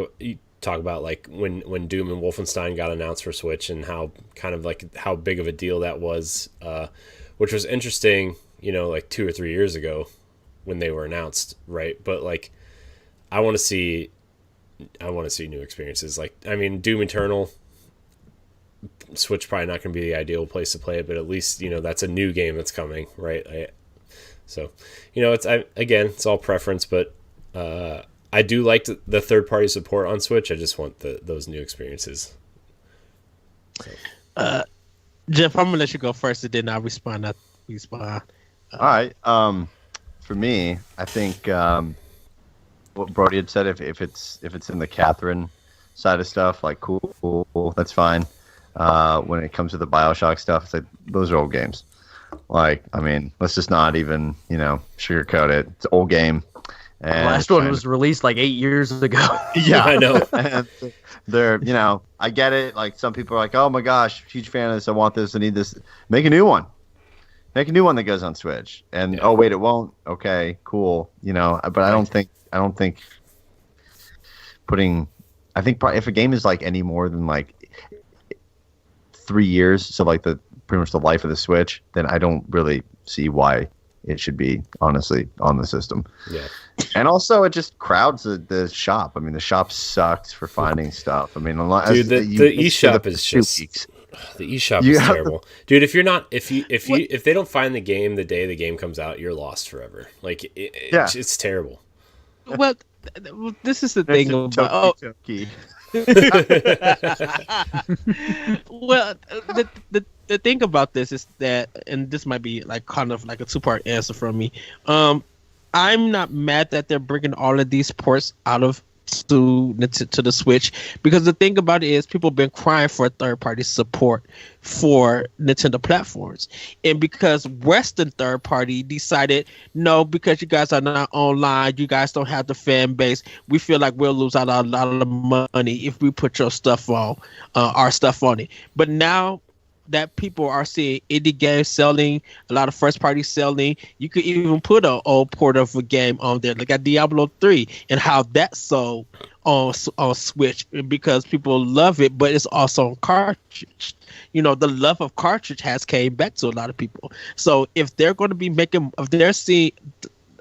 Speaker 1: about like when Doom and Wolfenstein got announced for Switch and how big of a deal that was, which was interesting, like 2 or 3 years ago when they were announced, right? But like I want to see new experiences. Like I mean, Doom Eternal, Switch probably not going to be the ideal place to play it, but at least that's a new game that's coming, right? So it's all preference, but I do like the third-party support on Switch. I just want those new experiences. So.
Speaker 2: Jeff, I'm gonna let you go first, and then I'll respond.
Speaker 4: All right. For me, I think what Brody had said. If it's in the Catherine side of stuff, like cool, that's fine. When it comes to the Bioshock stuff, it's like, those are old games. Like, I mean, let's just not even sugarcoat it. It's an old game. And
Speaker 3: the last one was released like 8 years ago.
Speaker 1: Yeah, I know.
Speaker 4: And they're, I get it. Like some people are like, oh my gosh, huge fan of this. I want this. I need this. Make a new one. Make a new one that goes on Switch. And oh wait, it won't. Okay, cool. But I don't think putting. I think if a game is like any more than like 3 years, so like pretty much the life of the Switch, then I don't really see why it should be honestly on the system.
Speaker 1: Yeah.
Speaker 4: And also, it just crowds the shop. I mean, the shop sucks for finding stuff. I mean,
Speaker 1: dude, the eShop is just the eShop is terrible, dude. If they don't find the game the day the game comes out, you're lost forever. Like, it's terrible.
Speaker 2: Well, this is the thing about. Well, the thing about this is that, and this might be like kind of like a 2-part answer from me. I'm not mad that they're bringing all of these ports out of to the Switch, because the thing about it is people have been crying for third-party support for Nintendo platforms, and because Western third-party decided no, because you guys are not online, you guys don't have the fan base, we feel like we'll lose out a lot of money if we put your stuff on our stuff on it. But now that people are seeing indie games selling, a lot of first party selling, you could even put an old port of a game on there, like a Diablo 3, and how that sold on Switch, because people love it, but it's also on cartridge. You know, the love of cartridge has came back to a lot of people. So if they're going to be making, if they're seeing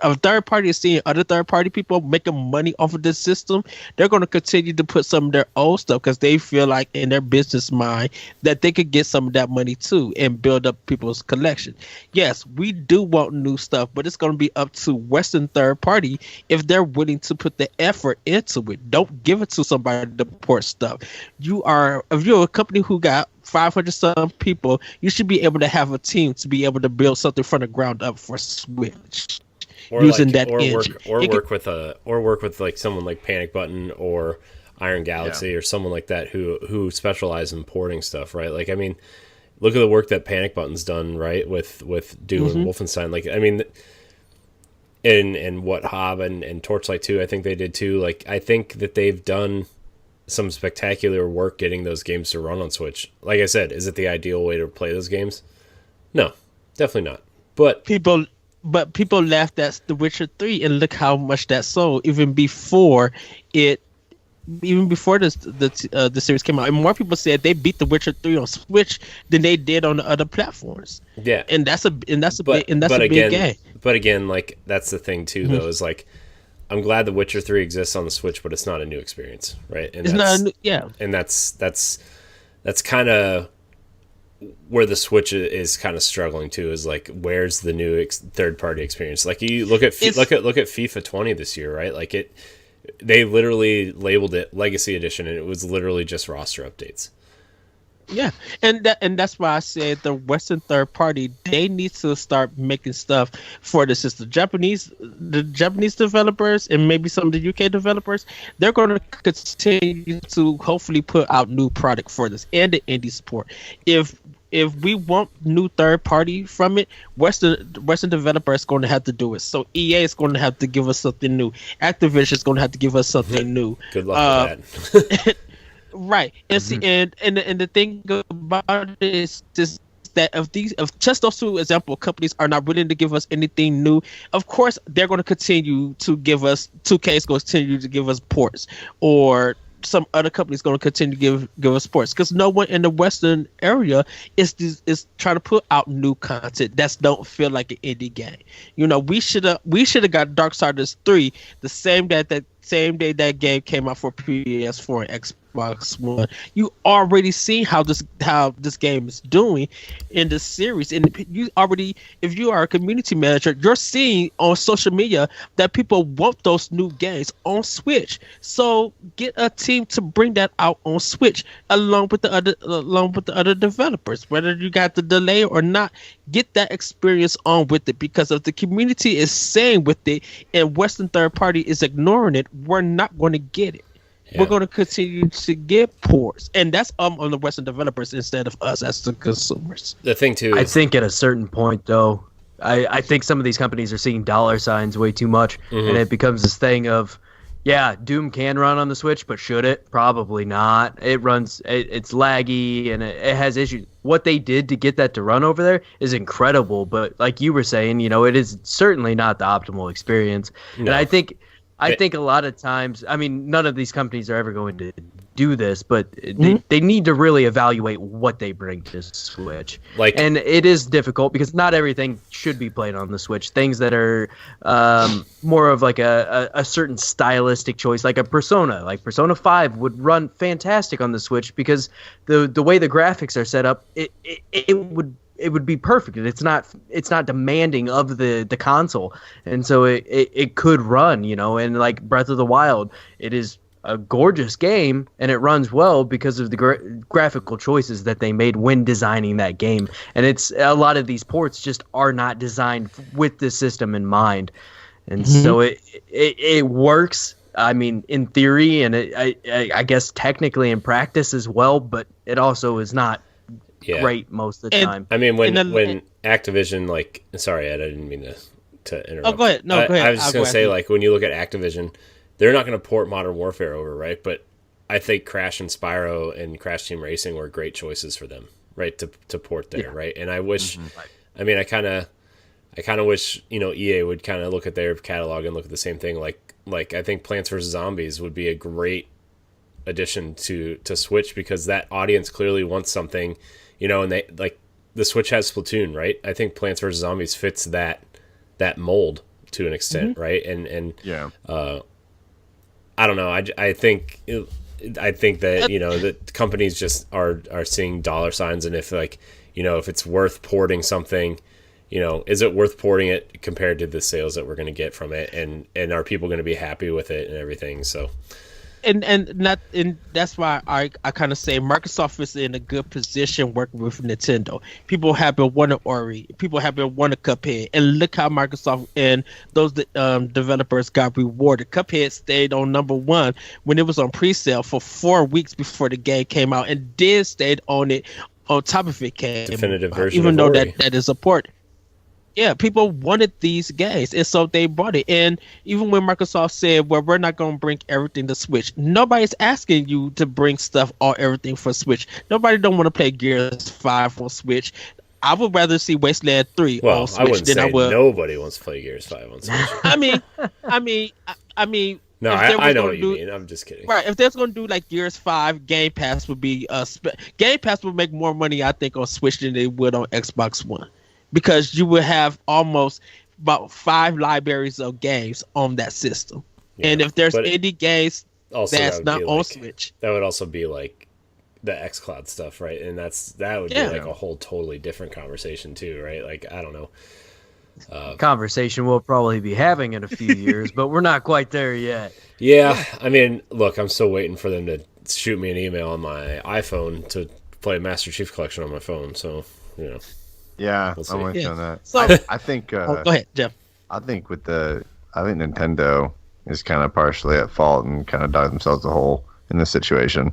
Speaker 2: a third party is seeing other third party people making money off of this system, they're going to continue to put some of their old stuff, because they feel like in their business mind that they could get some of that money too and build up people's collection. Yes, we do want new stuff, but it's going to be up to Western third party if they're willing to put the effort into it. Don't give it to somebody to port stuff. If you're a company who got 500 some people, you should be able to have a team to be able to build something from the ground up for Switch.
Speaker 1: Or
Speaker 2: using
Speaker 1: like,
Speaker 2: that
Speaker 1: work with like someone like Panic Button or Iron Galaxy or someone like that who specialize in porting stuff, right? Like, I mean, look at the work that Panic Button's done, right, with Doom and Wolfenstein. Like, I mean, and what Hob and Torchlight 2, I think they did too. Like, I think that they've done some spectacular work getting those games to run on Switch. Like I said, is it the ideal way to play those games? No, definitely not. But
Speaker 2: people laughed at The Witcher 3, and look how much that sold even before the series came out. And more people said they beat The Witcher 3 on Switch than they did on the other platforms.
Speaker 1: Yeah,
Speaker 2: and that's a big game.
Speaker 1: But again, like, that's the thing too, though, is like, I'm glad The Witcher 3 exists on the Switch, but it's not a new experience, right? And and that's kind of where the Switch is kind of struggling too, is like, where's the new third-party experience? Like, you look at FIFA 20 this year, right? Like, they literally labeled it Legacy Edition, and it was literally just roster updates.
Speaker 2: Yeah, and that's why I said the Western third party, they need to start making stuff for this. It's the Japanese developers and maybe some of the UK developers. They're going to continue to hopefully put out new product for this, and the indie support. If we want new third party from it, Western developer is going to have to do it. So EA is going to have to give us something new. Activision is going to have to give us something new.
Speaker 1: Good luck with that.
Speaker 2: Right, and see, and the thing about it is just that if just those two example companies are not willing to give us anything new, of course they're going to continue to give us 2K is going to continue to give us ports, or some other companies going to continue to give us ports, because no one in the Western area is trying to put out new content that don't feel like an indie game. You know, we should have got Darksiders 3 the same day that game came out for PS4 and Xbox One. You already see how this game is doing in the series, and you already, if you are a community manager, you're seeing on social media that people want those new games on Switch. So get a team to bring that out on Switch along with the other developers, whether you got the delay or not. Get that experience on with it, because if the community is saying with it and Western third party is ignoring it, we're not going to get it. Yeah. We're going to continue to get ports, and that's on the Western developers instead of us as the consumers.
Speaker 1: The thing too,
Speaker 3: I think at a certain point though, I think some of these companies are seeing dollar signs way too much, and it becomes this thing of, yeah, Doom can run on the Switch, but should it? Probably not. It's laggy and it has issues. What they did to get that to run over there is incredible, but like you were saying, you know, it is certainly not the optimal experience. No. And I think a lot of times, I mean, none of these companies are ever going to do this, but they need to really evaluate what they bring to Switch. And it is difficult because not everything should be played on the Switch. Things that are more of like a certain stylistic choice, like a Persona. Like Persona 5 would run fantastic on the Switch because the way the graphics are set up, it would be perfect. It's not demanding of the console, and so it could run, you know. And like Breath of the Wild, it is a gorgeous game and it runs well because of the graphical choices that they made when designing that game. And it's a lot of these ports just are not designed with this system in mind. And so it works. I mean, in theory, and I guess technically in practice as well, but it also is not great most of the time.
Speaker 1: I mean, when Activision, like, sorry, Ed, I didn't mean to interrupt.
Speaker 2: Oh, go ahead. No, go ahead.
Speaker 1: I was just going to say, like, when you look at Activision, they're not going to port Modern Warfare over, right? But I think Crash and Spyro and Crash Team Racing were great choices for them, right, to port there, right? And I wish, I mean, I kind of wish, EA would kind of look at their catalog and look at the same thing. Like I think Plants vs. Zombies would be a great addition to Switch, because that audience clearly wants something, and they, like, the Switch has Splatoon, right? I think Plants vs. Zombies fits that mold to an extent, right? And I don't know. I think that that companies just are seeing dollar signs, and if, like, if it's worth porting something, is it worth porting it compared to the sales that we're going to get from it, and are people going to be happy with it and everything? So.
Speaker 2: And that's why I kind of say Microsoft is in a good position working with Nintendo. People have been wanting Ori. People have been wanting Cuphead. And look how Microsoft and those developers got rewarded. Cuphead stayed on #1 when it was on pre-sale for 4 weeks before the game came out, and did stayed on it on top of it came.
Speaker 1: Definitive version
Speaker 2: even
Speaker 1: of
Speaker 2: though
Speaker 1: Ori.
Speaker 2: that is a port. Yeah, people wanted these games, and so they bought it. And even when Microsoft said, well, we're not going to bring everything to Switch, nobody's asking you to bring everything for Switch. Nobody don't want to play Gears 5 on Switch. I would rather see Wasteland 3 on Switch
Speaker 1: I wouldn't
Speaker 2: than
Speaker 1: say
Speaker 2: I would.
Speaker 1: nobody wants to play Gears 5 on Switch.
Speaker 2: I mean.
Speaker 1: No, I know what you mean. I'm just kidding.
Speaker 2: Right, if they're going to do like Gears 5, Game Pass would be Game Pass would make more money, I think, on Switch than they would on Xbox One. Because you would have almost about 5 libraries of games on that system. Yeah, and if there's indie games that's not on Switch.
Speaker 1: That would also be like the xCloud stuff, right? And that would be like a whole totally different conversation too, right? Like, I don't know.
Speaker 3: Conversation we'll probably be having in a few years, but we're not quite there yet.
Speaker 1: Yeah, I mean, look, I'm still waiting for them to shoot me an email on my iPhone to play Master Chief Collection on my phone, so,
Speaker 4: Yeah, I'm with you on that.
Speaker 2: So,
Speaker 4: I think.
Speaker 2: go ahead, Jeff.
Speaker 4: I think Nintendo is kind of partially at fault and kind of dug themselves a hole in this situation.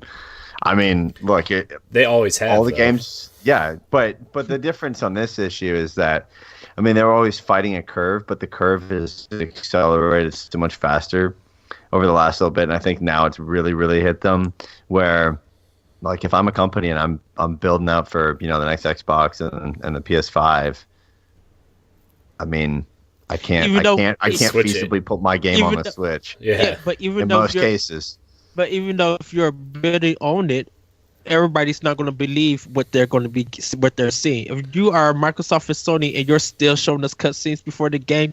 Speaker 4: I mean, look,
Speaker 1: they always have
Speaker 4: all the games. Yeah, but the difference on this issue is that, I mean, they were always fighting a curve, but the curve is accelerated so much faster over the last little bit, and I think now it's really, really hit them where. Like, if I'm a company and I'm building out for the next Xbox and the PS5, I mean, I can't feasibly put my game on the Switch.
Speaker 1: Yeah,
Speaker 2: but even
Speaker 4: in
Speaker 2: though
Speaker 4: most cases.
Speaker 2: But even though if you're building on it, everybody's not going to believe what they're seeing. If you are Microsoft and Sony and you're still showing us cutscenes before the game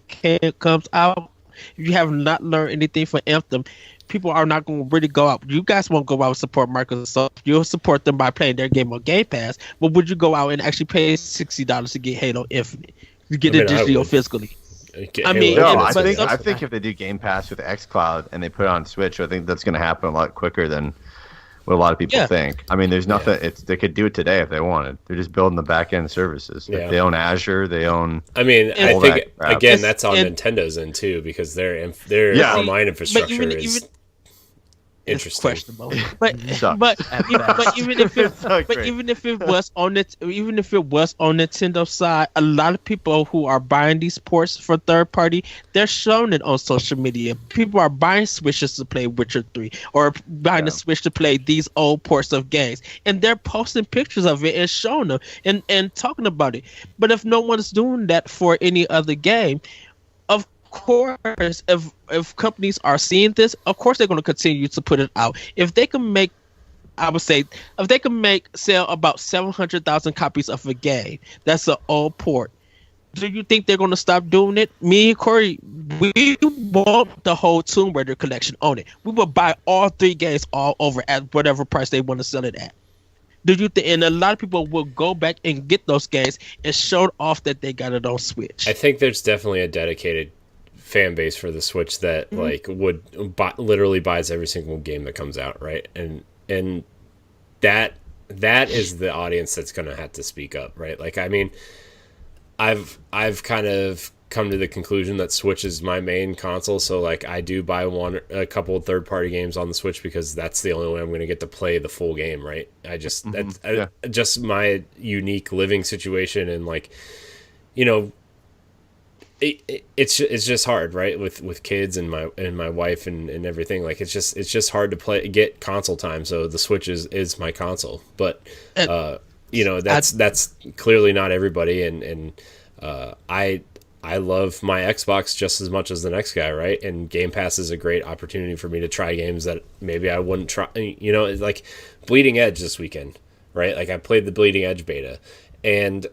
Speaker 2: comes out, if you have not learned anything from Anthem, people are not going to really go out. You guys won't go out and support Microsoft. You'll support them by playing their game on Game Pass. But would you go out and actually pay $60 to get Halo Infinite? You get it digitally or physically.
Speaker 4: I think if they do Game Pass with xCloud and they put it on Switch, I think that's going to happen a lot quicker than what a lot of people think. I mean, there's nothing. They could do it today if they wanted. They're just building the back end services. Yeah. Like, they own Azure. They own.
Speaker 1: I mean, I think again that's on Nintendo's end too, because their online infrastructure is interesting.
Speaker 2: Questionable. But even if it was on Nintendo's side, a lot of people who are buying these ports for third party, they're showing it on social media. People are buying Switches to play Witcher 3 or buying the Switch to play these old ports of games, and they're posting pictures of it and showing them and talking about it. But if no one's doing that for any other game, of course, if companies are seeing this, of course they're going to continue to put it out. If they can make, sell about 700,000 copies of a game that's an old port, do you think they're going to stop doing it? Me and Corey, we want the whole Tomb Raider collection on it. We will buy all 3 games all over at whatever price they want to sell it at. Do you think? And a lot of people will go back and get those games and show off that they got it on Switch.
Speaker 1: I think there's definitely a dedicated fan base for the Switch that literally buys every single game that comes out, right? And that is the audience that's going to have to speak up, right? Like, I mean, I've kind of come to the conclusion that Switch is my main console. So like I do buy a couple of third-party games on the Switch because that's the only way I'm going to get to play the full game, right? I just just my unique living situation, and like, you know, it's just hard, right? With kids and my wife and everything. Like it's just hard to get console time. So the Switch is my console, but you know, that's clearly not everybody, and I love my Xbox just as much as the next guy, right? And Game Pass is a great opportunity for me to try games that maybe I wouldn't try. You know, like Bleeding Edge this weekend, right? Like I played the Bleeding Edge beta, and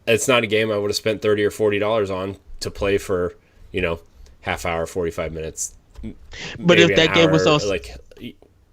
Speaker 1: it's not a game I would have spent $30 or $40 on to play for, you know, half hour, 45 minutes.
Speaker 2: But if that game was on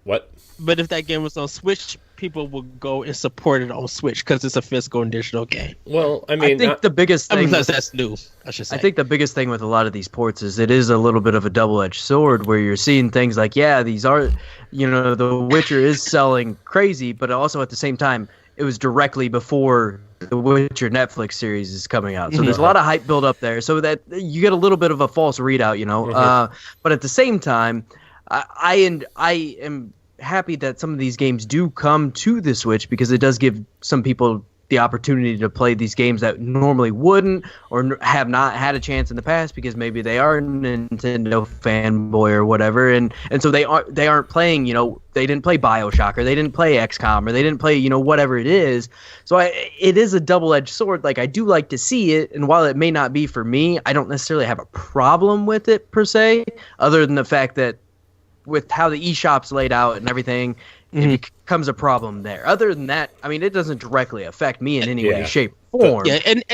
Speaker 1: what?
Speaker 2: But if that game was on Switch, people would go and support it on Switch because it's a physical and digital game.
Speaker 1: Well, I mean,
Speaker 3: I think the biggest thing,
Speaker 2: that's new, I should say.
Speaker 3: I think the biggest thing with a lot of these ports is it is a little bit of a double-edged sword where you're seeing things like, yeah, these are, you know, The Witcher is selling crazy, but also at the same time, it was directly before The Witcher Netflix series is coming out. So there's a lot of hype build up there. So that you get a little bit of a false readout, you know. But at the same time, I am happy that some of these games do come to the Switch because it does give some people the opportunity to play these games that normally wouldn't or have not had a chance in the past because maybe they are a Nintendo fanboy or whatever, and so they aren't playing, you know, they didn't play BioShock or they didn't play XCOM or they didn't play, you know, whatever it is. So it is a double-edged sword. Like I do like to see it, and while it may not be for me, I don't necessarily have a problem with it per se, other than the fact that with how the eShop's laid out and everything, it becomes a problem there. Other than that, I mean, it doesn't directly affect me in any way, shape, or form.
Speaker 2: Yeah, and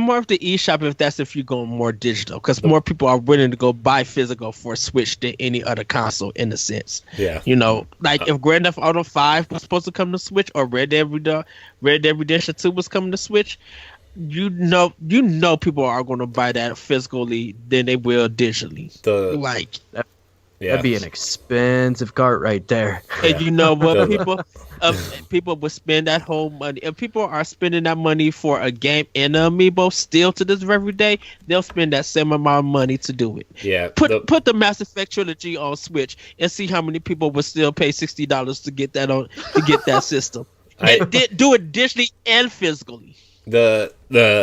Speaker 2: more of the eShop if you go more digital, because more people are willing to go buy physical for Switch than any other console in a sense. Yeah, you know, like if Grand Theft Auto 5 was supposed to come to Switch or Red Dead Redemption 2 was coming to Switch, you know people are going to buy that physically than they will digitally.
Speaker 3: That'd be an expensive cart right there.
Speaker 2: And you know what? People would spend that whole money. If people are spending that money for a game and an amiibo still to this very day, they'll spend that same amount of money to do it. Yeah. Put the Mass Effect trilogy on Switch and see how many people would still pay $60 to get that system. And do it digitally and physically.
Speaker 1: The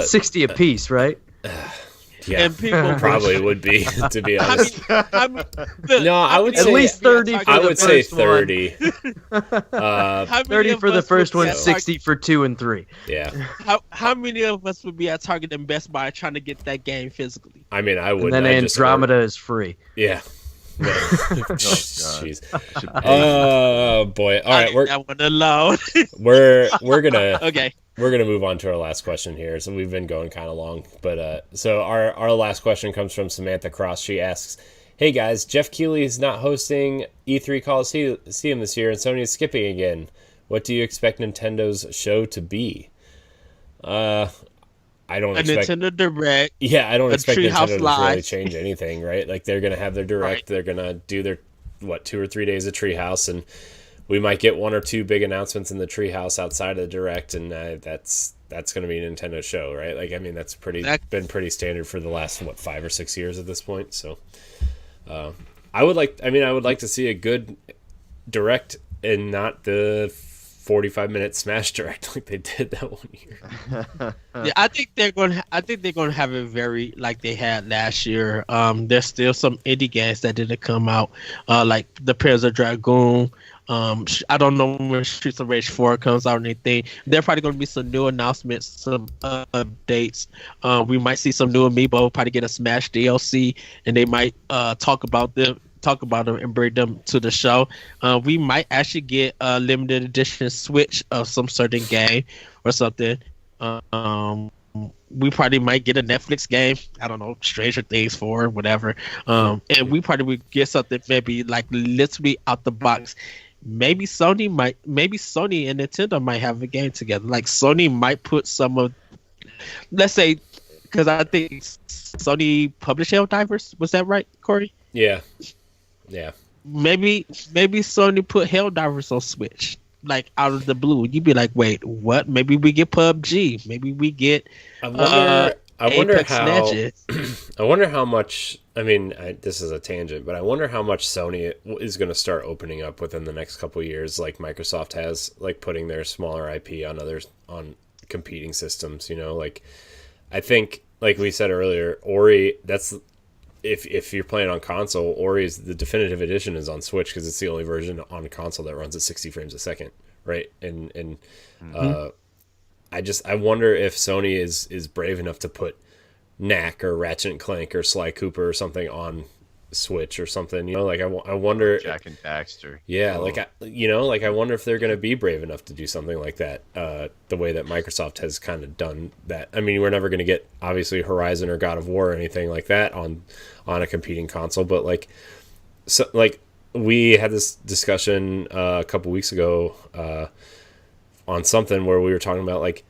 Speaker 3: 60 a piece, right?
Speaker 1: Yeah, and people probably would be, to be honest. I would
Speaker 3: say at least 30.
Speaker 1: I would say 30.
Speaker 3: 30 for the first one, 60 for 2 and 3.
Speaker 1: Yeah.
Speaker 2: How many of us would be at Target and Best Buy trying to get that game physically?
Speaker 1: I mean, I would.
Speaker 3: And then Andromeda is free.
Speaker 1: Yeah. Jeez. Oh boy! All right, we're gonna
Speaker 2: okay.
Speaker 1: We're gonna move on to our last question here. So we've been going kind of long, but so our last question comes from Samantha Cross. She asks, "Hey guys, Jeff Keighley is not hosting E3 Coliseum this year, and Sony is skipping again. What do you expect Nintendo's show to be?" I don't expect
Speaker 2: Nintendo Direct.
Speaker 1: Yeah, I don't expect Nintendo to really change anything, right? Like they're gonna have their Direct, right. They're gonna do their 2 or 3 days of Treehouse, and we might get 1 or 2 big announcements in the Treehouse outside of the Direct, and that's gonna be a Nintendo show, right? Like I mean, that's been pretty standard for the last 5 or 6 years at this point. So, I would like to see a good Direct and not the 45-minute Smash Direct like they did that one year.
Speaker 2: Yeah, I think they're going to have it very like they had last year. There's still some indie games that didn't come out, like the Panzer Dragoon. I don't know when Streets of Rage 4 comes out or anything. There's probably going to be some new announcements, some updates. We might see some new amiibo, probably get a Smash DLC, and they might talk about them and bring them to the show. We might actually get a limited edition Switch of some certain game or something. We probably might get a Netflix game. I don't know, Stranger Things 4, whatever. And we probably would get something maybe like literally out the box. Maybe Sony and Nintendo might have a game together. Like Sony might put some of, let's say, because I think Sony published Helldivers. Was that right, Corey?
Speaker 1: Yeah.
Speaker 2: Maybe Sony put Helldivers on Switch, like out of the blue. You'd be like, wait, what? Maybe we get PUBG. Maybe we get.
Speaker 1: I I wonder
Speaker 2: Apex
Speaker 1: how.
Speaker 2: snatches.
Speaker 1: I wonder how much. I mean, this is a tangent, but I wonder how much Sony is going to start opening up within the next couple of years, like Microsoft has, like putting their smaller IP on competing systems. You know, like I think, like we said earlier, Ori. That's if you're playing on console, Ori is the definitive edition is on Switch because it's the only version on console that runs at 60 frames a second, right? And I wonder if Sony is brave enough to put Knack or Ratchet and Clank or Sly Cooper or something on Switch or something. You know, like I wonder.
Speaker 4: Jack and Daxter.
Speaker 1: Yeah, like I wonder if they're going to be brave enough to do something like that. The way that Microsoft has kind of done that. I mean, we're never going to get obviously Horizon or God of War or anything like that on a competing console, but like we had this discussion a couple weeks ago. On something where we were talking about like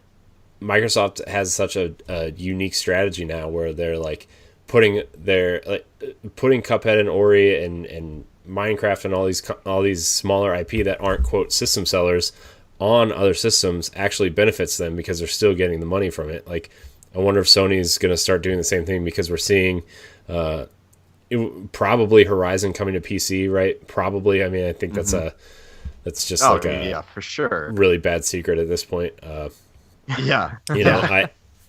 Speaker 1: Microsoft has such a unique strategy now where they're like putting Cuphead and Ori and Minecraft and all these smaller IP that aren't quote system sellers on other systems actually benefits them because they're still getting the money from it. Like I wonder if Sony's going to start doing the same thing because we're seeing probably Horizon coming to PC, right? Probably. I mean, I think that's just
Speaker 4: for sure,
Speaker 1: really bad secret at this point.
Speaker 4: Yeah,
Speaker 1: you know,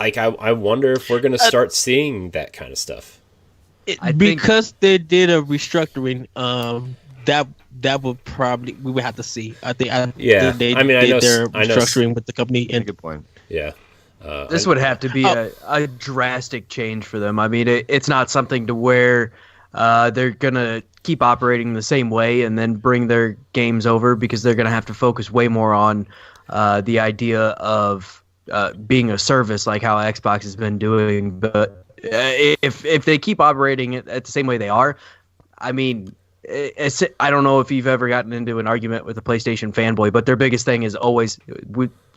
Speaker 1: I wonder if we're going to start seeing that kind of stuff.
Speaker 2: Because they did a restructuring. That would probably we would have to see. I think.
Speaker 1: I know
Speaker 2: they're restructuring with the company. And
Speaker 4: good point.
Speaker 1: Yeah.
Speaker 3: This would have to be a drastic change for them. I mean, it's not something to where they're going to keep operating the same way and then bring their games over because they're going to have to focus way more on the idea of being a service like how Xbox has been doing. But if they keep operating it at the same way they are, I mean, I don't know if you've ever gotten into an argument with a PlayStation fanboy, but their biggest thing is always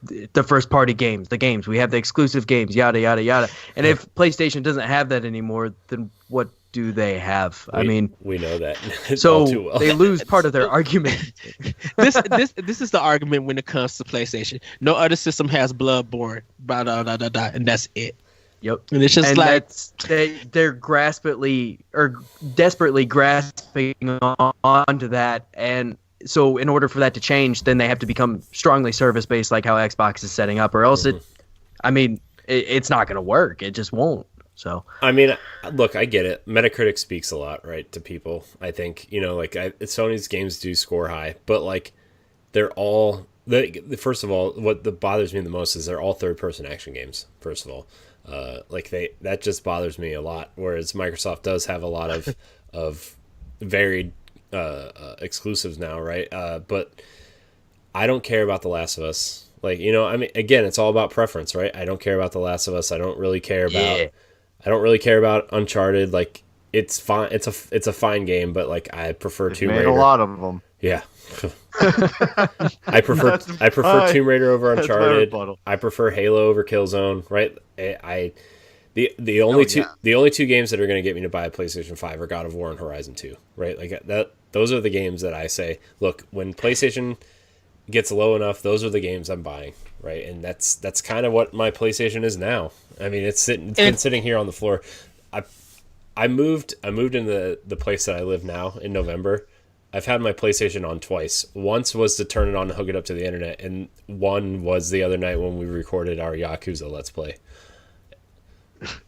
Speaker 3: the first party games, the games. We have the exclusive games, yada, yada, yada. And if PlayStation doesn't have that anymore, then what do they have? I mean,
Speaker 1: we know that.
Speaker 3: So
Speaker 1: all too well.
Speaker 3: They lose part of their argument.
Speaker 2: This is the argument when it comes to PlayStation. No other system has Bloodborne, blah, blah, blah, blah, blah, and that's it.
Speaker 3: Yep.
Speaker 2: And it's just
Speaker 3: they're desperately grasping onto that, and so in order for that to change, then they have to become strongly service based, like how Xbox is setting up, or else it's not going to work. It just won't. So
Speaker 1: I mean, look, I get it. Metacritic speaks a lot, right, to people. I think like Sony's games do score high, but like they're all first of all, what bothers me the most is they're all third person action games. First of all. That just bothers me a lot. Whereas Microsoft does have a lot of varied exclusives now, right? But I don't care about The Last of Us. Like, I mean, again, it's all about preference, right? I don't care about The Last of Us. I don't really care about Uncharted. Like, it's fine. It's a fine game, but like I prefer Tomb Raider.
Speaker 4: A lot of them.
Speaker 1: Yeah. I prefer Tomb Raider over Uncharted. I prefer Halo over Killzone, right? The only two games that are going to get me to buy a PlayStation 5 are God of War and Horizon 2, right? Like that those are the games that I say, look, when PlayStation gets low enough, those are the games I'm buying, right? And that's kind of what my PlayStation is now. I mean, it's been sitting here on the floor. I moved into the place that I live now in November. I've had my PlayStation on twice. Once was to turn it on and hook it up to the internet, and one was the other night when we recorded our Yakuza Let's Play.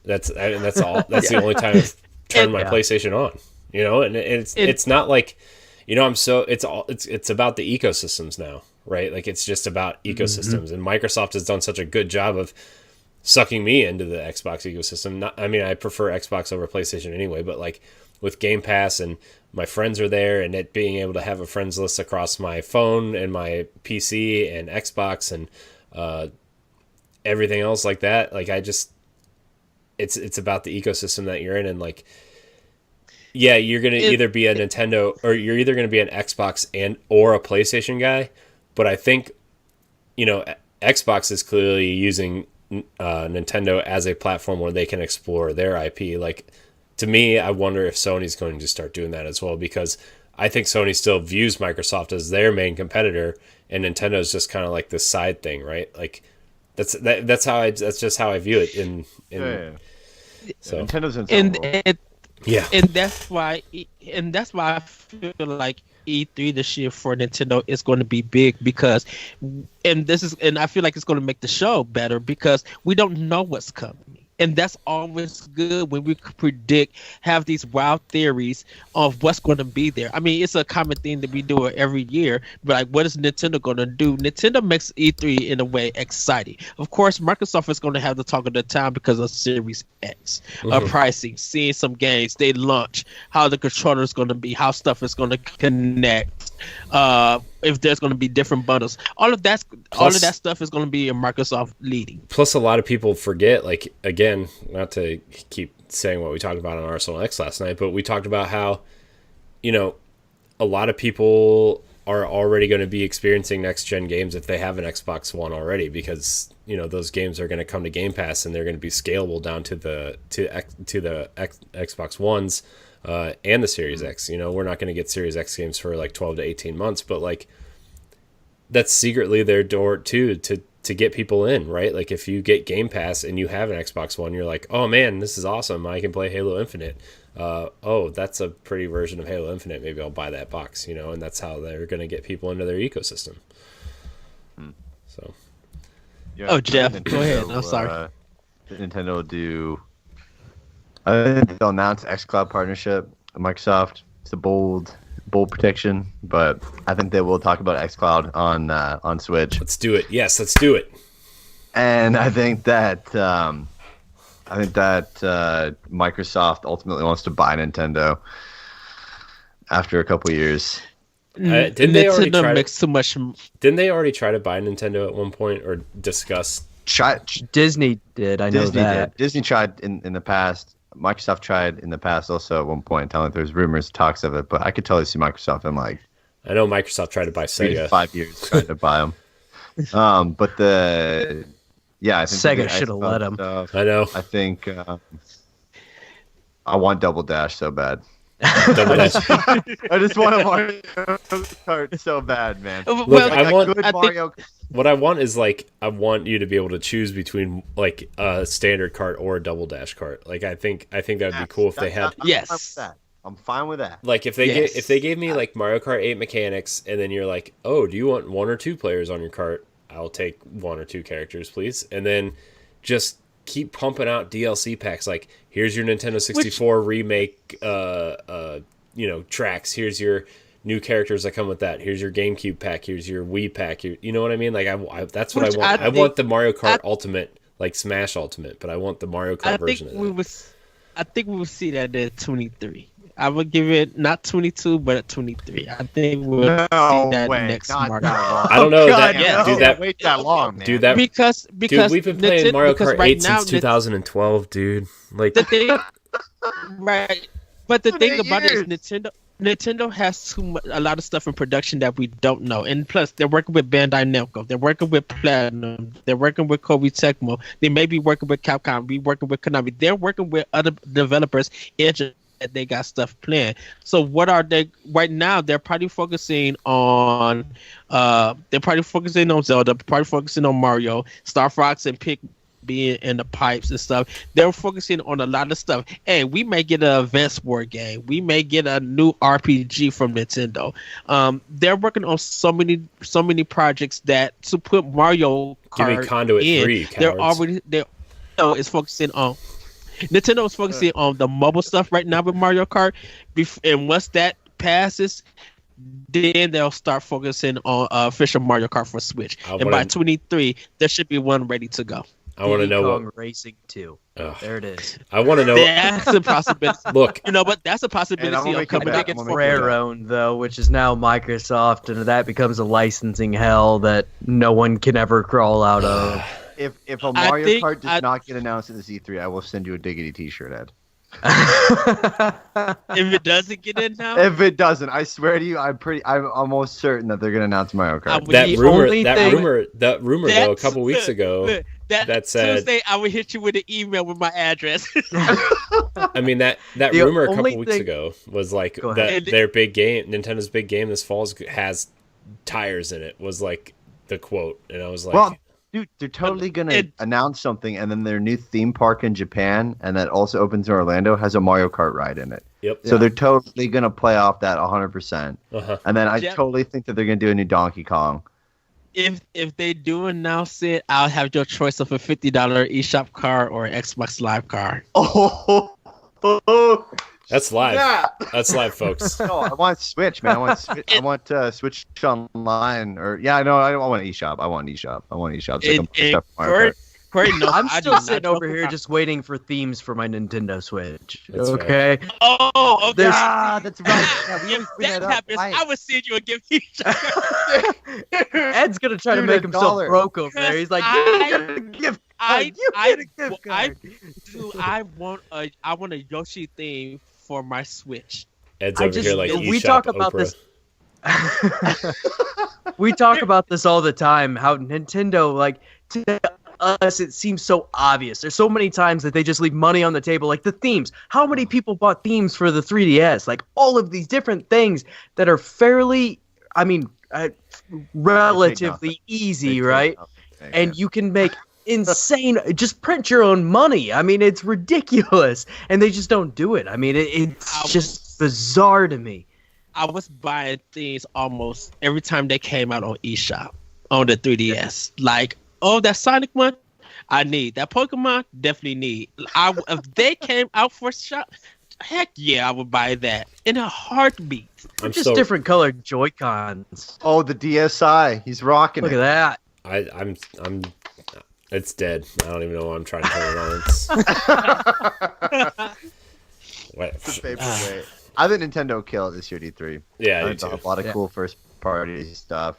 Speaker 1: That's all. That's the only time I've turned my PlayStation on. And it's not like, it's about the ecosystems now, right? Like it's just about ecosystems, and Microsoft has done such a good job of sucking me into the Xbox ecosystem. I prefer Xbox over PlayStation anyway, but like with Game Pass and my friends are there, and it being able to have a friends list across my phone and my PC and Xbox and everything else like that. Like it's about the ecosystem that you're in, and like, yeah, you're gonna either be a Nintendo or you're either gonna be an Xbox or a PlayStation guy. But I think Xbox is clearly using Nintendo as a platform where they can explore their IP. Like, to me, I wonder if Sony's going to start doing that as well, because I think Sony still views Microsoft as their main competitor, and Nintendo is just kind of like this side thing, right? Like that's just how I view it. So
Speaker 4: Nintendo's in
Speaker 2: and
Speaker 4: some role.
Speaker 2: and
Speaker 1: yeah,
Speaker 2: and that's why I feel like E3 this year for Nintendo is going to be big because, and I feel like it's going to make the show better because we don't know what's coming. And that's always good when we could have these wild theories of what's going to be there. I mean, it's a common thing that we do it every year, but like, what is Nintendo going to do? Nintendo makes E3 in a way exciting. Of course, Microsoft is going to have the talk of the town because of Series X, pricing, seeing some games, they launch, how the controller is going to be, how stuff is going to connect, if there's going to be different bundles. All of that stuff is going to be in Microsoft leading.
Speaker 1: Plus, a lot of people forget, like, again, not to keep saying what we talked about on Arsenal X last night, but we talked about how, a lot of people are already going to be experiencing next-gen games if they have an Xbox One already, because, those games are going to come to Game Pass and they're going to be scalable down to the Xbox Ones and the Series X. We're not going to get Series X games for like 12 to 18 months, but like that's secretly their door too to get people in, right? Like if you get Game Pass and you have an Xbox One, you're like, oh man, this is awesome. I can play Halo Infinite. Oh, that's a pretty version of Halo Infinite. Maybe I'll buy that box, and that's how they're going to get people into their ecosystem. So.
Speaker 4: Yeah,
Speaker 2: Oh, Jeff,
Speaker 4: Nintendo,
Speaker 2: go ahead. I'm sorry.
Speaker 4: Nintendo will do. I think they'll announce xCloud partnership. Microsoft. It's a bold prediction, but I think they will talk about xCloud on Switch.
Speaker 1: Let's do it. Yes, let's do it.
Speaker 4: And I think that Microsoft ultimately wants to buy Nintendo after a couple years.
Speaker 1: Didn't they already try
Speaker 2: makes too much.
Speaker 1: Didn't they already try to buy Nintendo at one point or discuss?
Speaker 3: Disney did. I know that.
Speaker 4: Disney tried in the past. Microsoft tried in the past also at one point, telling there's rumors, talks of it, but I could totally see Microsoft in like.
Speaker 1: I know Microsoft tried to buy Sega.
Speaker 4: 5 years trying to buy them. I think
Speaker 3: Sega should have let them.
Speaker 1: I know.
Speaker 4: I think I want Double Dash so bad.
Speaker 1: Double Dash.
Speaker 4: I just want a Mario Kart so bad, man.
Speaker 1: Look, what I want is like I want you to be able to choose between like a standard cart or a Double Dash cart. Like I think that would be cool if they had.
Speaker 2: Yes.
Speaker 4: I'm fine with that.
Speaker 1: Like if they gave me like Mario Kart 8 mechanics, and then you're like, oh, do you want one or two players on your cart? I'll take one or two characters, please, and then just keep pumping out DLC packs. Like here's your Nintendo 64 remake, tracks. Here's your new characters that come with that. Here's your GameCube pack. Here's your Wii pack. You know what I mean? Like that's what I want. I want the Mario Kart Ultimate, like Smash Ultimate, but I want the Mario Kart version of that.
Speaker 2: I think we will see that at 23. I would give it not 22, but at 23. I think we'll see that next Mario.
Speaker 1: I don't know.
Speaker 4: Wait that long, man.
Speaker 1: Do that
Speaker 2: because
Speaker 1: dude, we've been playing Mario Kart 8 since 2012, dude. Like
Speaker 2: the thing, right? But the thing about it is Nintendo has a lot of stuff in production that we don't know, and plus they're working with Bandai Namco, they're working with Platinum, they're working with Koei Tecmo, they may be working with Capcom, be working with Konami, they're working with other developers that they got stuff planned. So what are they right now? They're probably focusing on Zelda, probably focusing on Mario, Star Fox, and Pikmin being in the pipes and stuff. They're focusing on a lot of stuff. Hey, we may get an Advance War game. We may get a new RPG from Nintendo. They're working on so many projects that to put Mario Kart
Speaker 1: give me Conduit
Speaker 2: in,
Speaker 1: 3, cowards.
Speaker 2: Is focusing on. Nintendo is focusing on the mobile stuff right now with Mario Kart, and once that passes, then they'll start focusing on official Mario Kart for Switch. And by 23, there should be one ready to go.
Speaker 1: I want to know what
Speaker 3: Racing 2. There it is.
Speaker 1: I want to know.
Speaker 2: That's a possibility.
Speaker 1: Look,
Speaker 2: but that's a possibility of coming against
Speaker 3: Rare owned though, which is now Microsoft, and that becomes a licensing hell that no one can ever crawl out of.
Speaker 4: If a Mario Kart does not get announced at the Z3, I will send you a Diggity T-shirt, Ed.
Speaker 2: If it doesn't get in now,
Speaker 4: if it doesn't, I swear to you, I'm almost certain that they're gonna announce Mario Kart.
Speaker 1: That rumor though, a couple weeks ago, that said
Speaker 2: Tuesday I would hit you with an email with my address.
Speaker 1: I mean that rumor a couple weeks ago was like that their big game, Nintendo's big game this fall has tires in it. Was like the quote, and I was like,
Speaker 4: Dude, they're totally gonna announce something, and then their new theme park in Japan, and that also opens in Orlando, has a Mario Kart ride in it.
Speaker 1: Yep.
Speaker 4: So they're totally gonna play off that 100%.
Speaker 1: Uh-huh.
Speaker 4: And then I totally think that they're gonna do a new Donkey Kong.
Speaker 2: If they do announce it, I'll have your choice of a $50 eShop card or an Xbox Live card.
Speaker 4: Oh,
Speaker 1: that's live.
Speaker 4: Yeah.
Speaker 1: That's live, folks.
Speaker 4: No, I want Switch, man. I want Switch Online, or I don't want eShop. I want eShop. So
Speaker 3: I'm still sitting over here just waiting for themes for my Nintendo Switch.
Speaker 1: That's
Speaker 3: okay.
Speaker 1: Fair.
Speaker 2: Oh,
Speaker 4: that's right. Yeah,
Speaker 2: if that happens, I would send you a gift.
Speaker 3: Ed's gonna try to make himself broke over there. He's like, you get a gift card.
Speaker 2: I want a Yoshi theme for my Switch.
Speaker 1: Ed's over here like
Speaker 3: we talk about
Speaker 1: Oprah.
Speaker 3: this. We talk about this all the time. How Nintendo, like, to us, it seems so obvious. There's so many times that they just leave money on the table, like the themes. How many people bought themes for the 3DS? Like all of these different things that are fairly, relatively easy, right? And you can make insane, just print your own money. I mean, it's ridiculous, and they just don't do it. I mean, it's just bizarre to me.
Speaker 2: I was buying things almost every time they came out on eShop on the 3DS. Like, oh, that Sonic one, I need. That Pokemon, definitely need. If they came out for shop, heck yeah, I would buy that in a heartbeat.
Speaker 3: Just different colored Joy-Cons.
Speaker 4: Oh, the DSi, he's rocking
Speaker 3: Look
Speaker 4: it.
Speaker 3: at that.
Speaker 1: I'm it's dead. I don't even know why I'm trying to turn it on.
Speaker 4: It's a paperweight. I think Nintendo will kill it this year, D3.
Speaker 1: Yeah,
Speaker 4: I think a lot of cool first party stuff,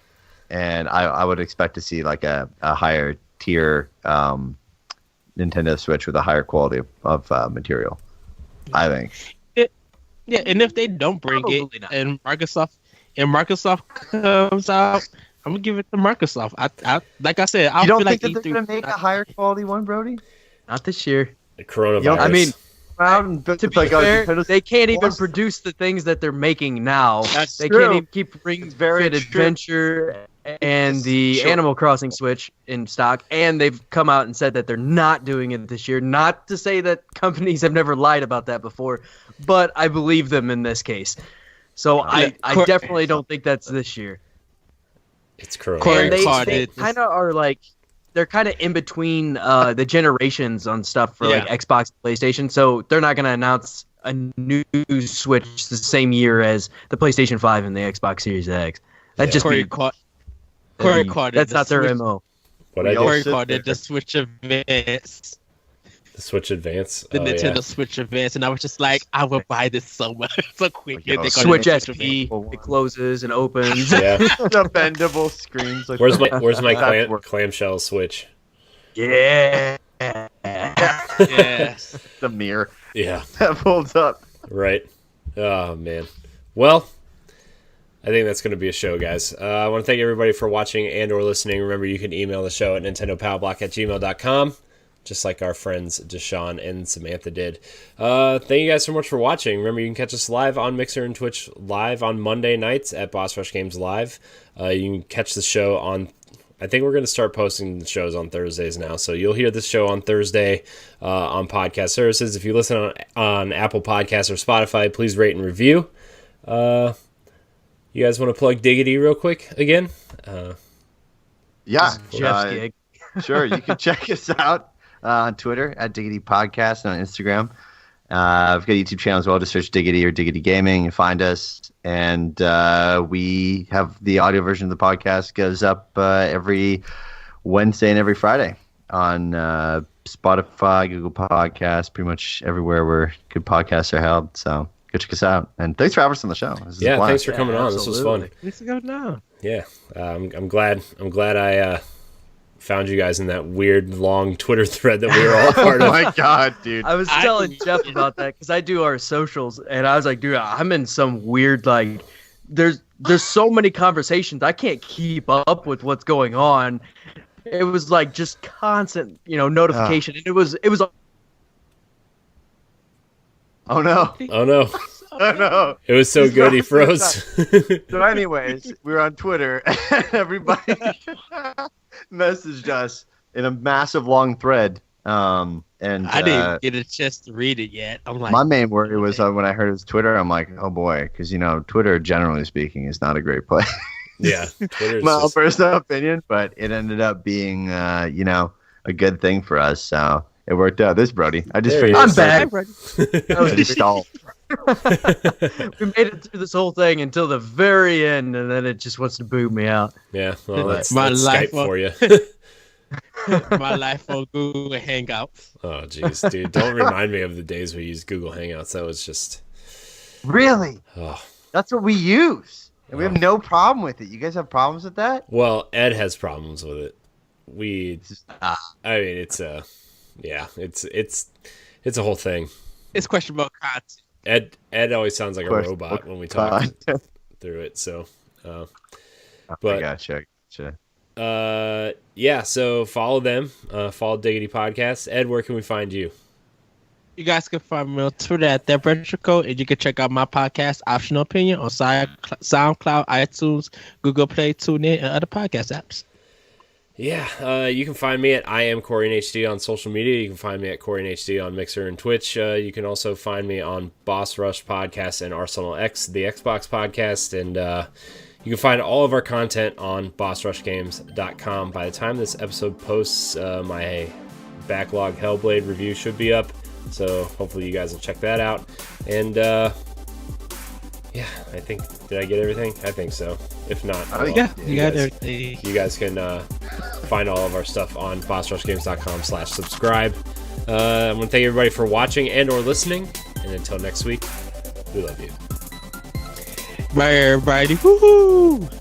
Speaker 4: and I would expect to see like a higher tier Nintendo Switch with a higher quality of material. I think.
Speaker 2: And if they don't bring it, and Microsoft comes out, I'm gonna give it to Microsoft. I like I said, I
Speaker 4: don't
Speaker 2: feel
Speaker 4: think
Speaker 2: like
Speaker 4: that they're gonna make a higher quality one, Brody?
Speaker 3: Not this year.
Speaker 1: The coronavirus.
Speaker 3: I mean, to be fair,
Speaker 4: Nintendo's
Speaker 3: they can't even produce the things that they're making now.
Speaker 4: That's
Speaker 3: they
Speaker 4: true.
Speaker 3: can't even keep Ring Fit Adventure and the Animal Crossing Switch in stock, and they've come out and said that they're not doing it this year. Not to say that companies have never lied about that before, but I believe them in this case. So I definitely don't think that's this year.
Speaker 1: It's coronavirus.
Speaker 3: And they kind of are like, they're kind of in between the generations on stuff for like Xbox and PlayStation, so they're not going to announce a new Switch the same year as the PlayStation 5 and the Xbox Series X. That's not their MO.
Speaker 2: Corey called it the Switch Advance.
Speaker 1: The Switch Advance?
Speaker 2: The Nintendo Switch Advance, and I was just like, I would buy this so much, so quick.
Speaker 3: Switch SP, it closes and opens.
Speaker 1: Yeah.
Speaker 4: The bendable screens. Like
Speaker 1: Where's my clamshell Switch?
Speaker 3: Yeah.
Speaker 2: Yes.
Speaker 4: The mirror.
Speaker 1: Yeah.
Speaker 4: That folds up.
Speaker 1: Right. Oh, man. Well, I think that's going to be a show, guys. I want to thank everybody for watching and or listening. Remember, you can email the show at nintendopowblock@gmail.com. Just like our friends Deshaun and Samantha did. Thank you guys so much for watching. Remember, you can catch us live on Mixer and Twitch live on Monday nights at Boss Rush Games Live. You can catch the show on... I think we're going to start posting the shows on Thursdays now. So you'll hear this show on Thursday on podcast services. If you listen on Apple Podcasts or Spotify, please rate and review. You guys want to plug Diggity real quick again?
Speaker 4: Yeah.
Speaker 3: Jeff's gig.
Speaker 4: Sure, you can check us out on Twitter at Diggity Podcast and on Instagram. I've got a YouTube channel as well. Just search Diggity or Diggity Gaming and find us. And we have the audio version of the podcast goes up every Wednesday and every Friday on Spotify, Google Podcasts, pretty much everywhere where good podcasts are held. So go check us out. And thanks for having us on the show.
Speaker 1: Thanks for coming on. This was fun.
Speaker 2: Let's go now.
Speaker 1: Yeah, I'm glad I found you guys in that weird long Twitter thread that we were all part of.
Speaker 4: Oh my god, dude!
Speaker 3: I was telling Jeff about that because I do our socials, and I was like, dude, I'm in some weird like. There's so many conversations I can't keep up with what's going on. It was like just constant, notification, and it was.
Speaker 4: Oh no!
Speaker 1: Oh no!
Speaker 4: I know.
Speaker 1: It was so good he froze.
Speaker 4: So anyways, we were on Twitter and everybody messaged us in a massive long thread. And
Speaker 2: I didn't get a chance to read it yet. I'm like,
Speaker 4: my main worry was when I heard it was Twitter, I'm like, oh boy, because Twitter, generally speaking, is not a great place.
Speaker 1: Yeah, Twitter's
Speaker 4: my
Speaker 1: just...
Speaker 4: personal opinion, but it ended up being a good thing for us. So it worked out. This Brody, I just figured
Speaker 3: I'm back.
Speaker 4: I was just stalled.
Speaker 3: We made it through this whole thing until the very end, and then it just wants to boot me out.
Speaker 1: Yeah, well, that's
Speaker 2: life
Speaker 1: Skype for you.
Speaker 2: My life on Google Hangouts.
Speaker 1: Oh, jeez, dude. Don't remind me of the days we used Google Hangouts. That was just...
Speaker 4: Really?
Speaker 1: Oh.
Speaker 4: That's what we use. And we have no problem with it. You guys have problems with that?
Speaker 1: Well, Ed has problems with it. I mean, it's a whole thing.
Speaker 2: It's questionable content.
Speaker 1: Ed always sounds like a robot when we talk through it. So, but
Speaker 4: gotcha.
Speaker 1: Yeah. So follow them. Follow Diggity Podcast. Ed, where can we find you?
Speaker 2: You guys can find me on Twitter at TheBretCode, and you can check out my podcast, Optional Opinion, on SoundCloud, iTunes, Google Play, TuneIn, and other podcast apps.
Speaker 1: Yeah, you can find me at I am Corey and HD on social media. You can find me at Corey and HD on Mixer and Twitch. You can also find me on Boss Rush Podcast and Arsenal X, the Xbox podcast. And you can find all of our content on bossrushgames.com. By the time this episode posts, my backlog Hellblade review should be up. So hopefully you guys will check that out. And yeah, I think, did I get everything? I think so. If not,
Speaker 2: you got everything.
Speaker 1: You guys can find all of our stuff on bossrushgames.com/subscribe. I want to thank everybody for watching and or listening. And until next week, we love you.
Speaker 2: Bye, everybody. Woohoo!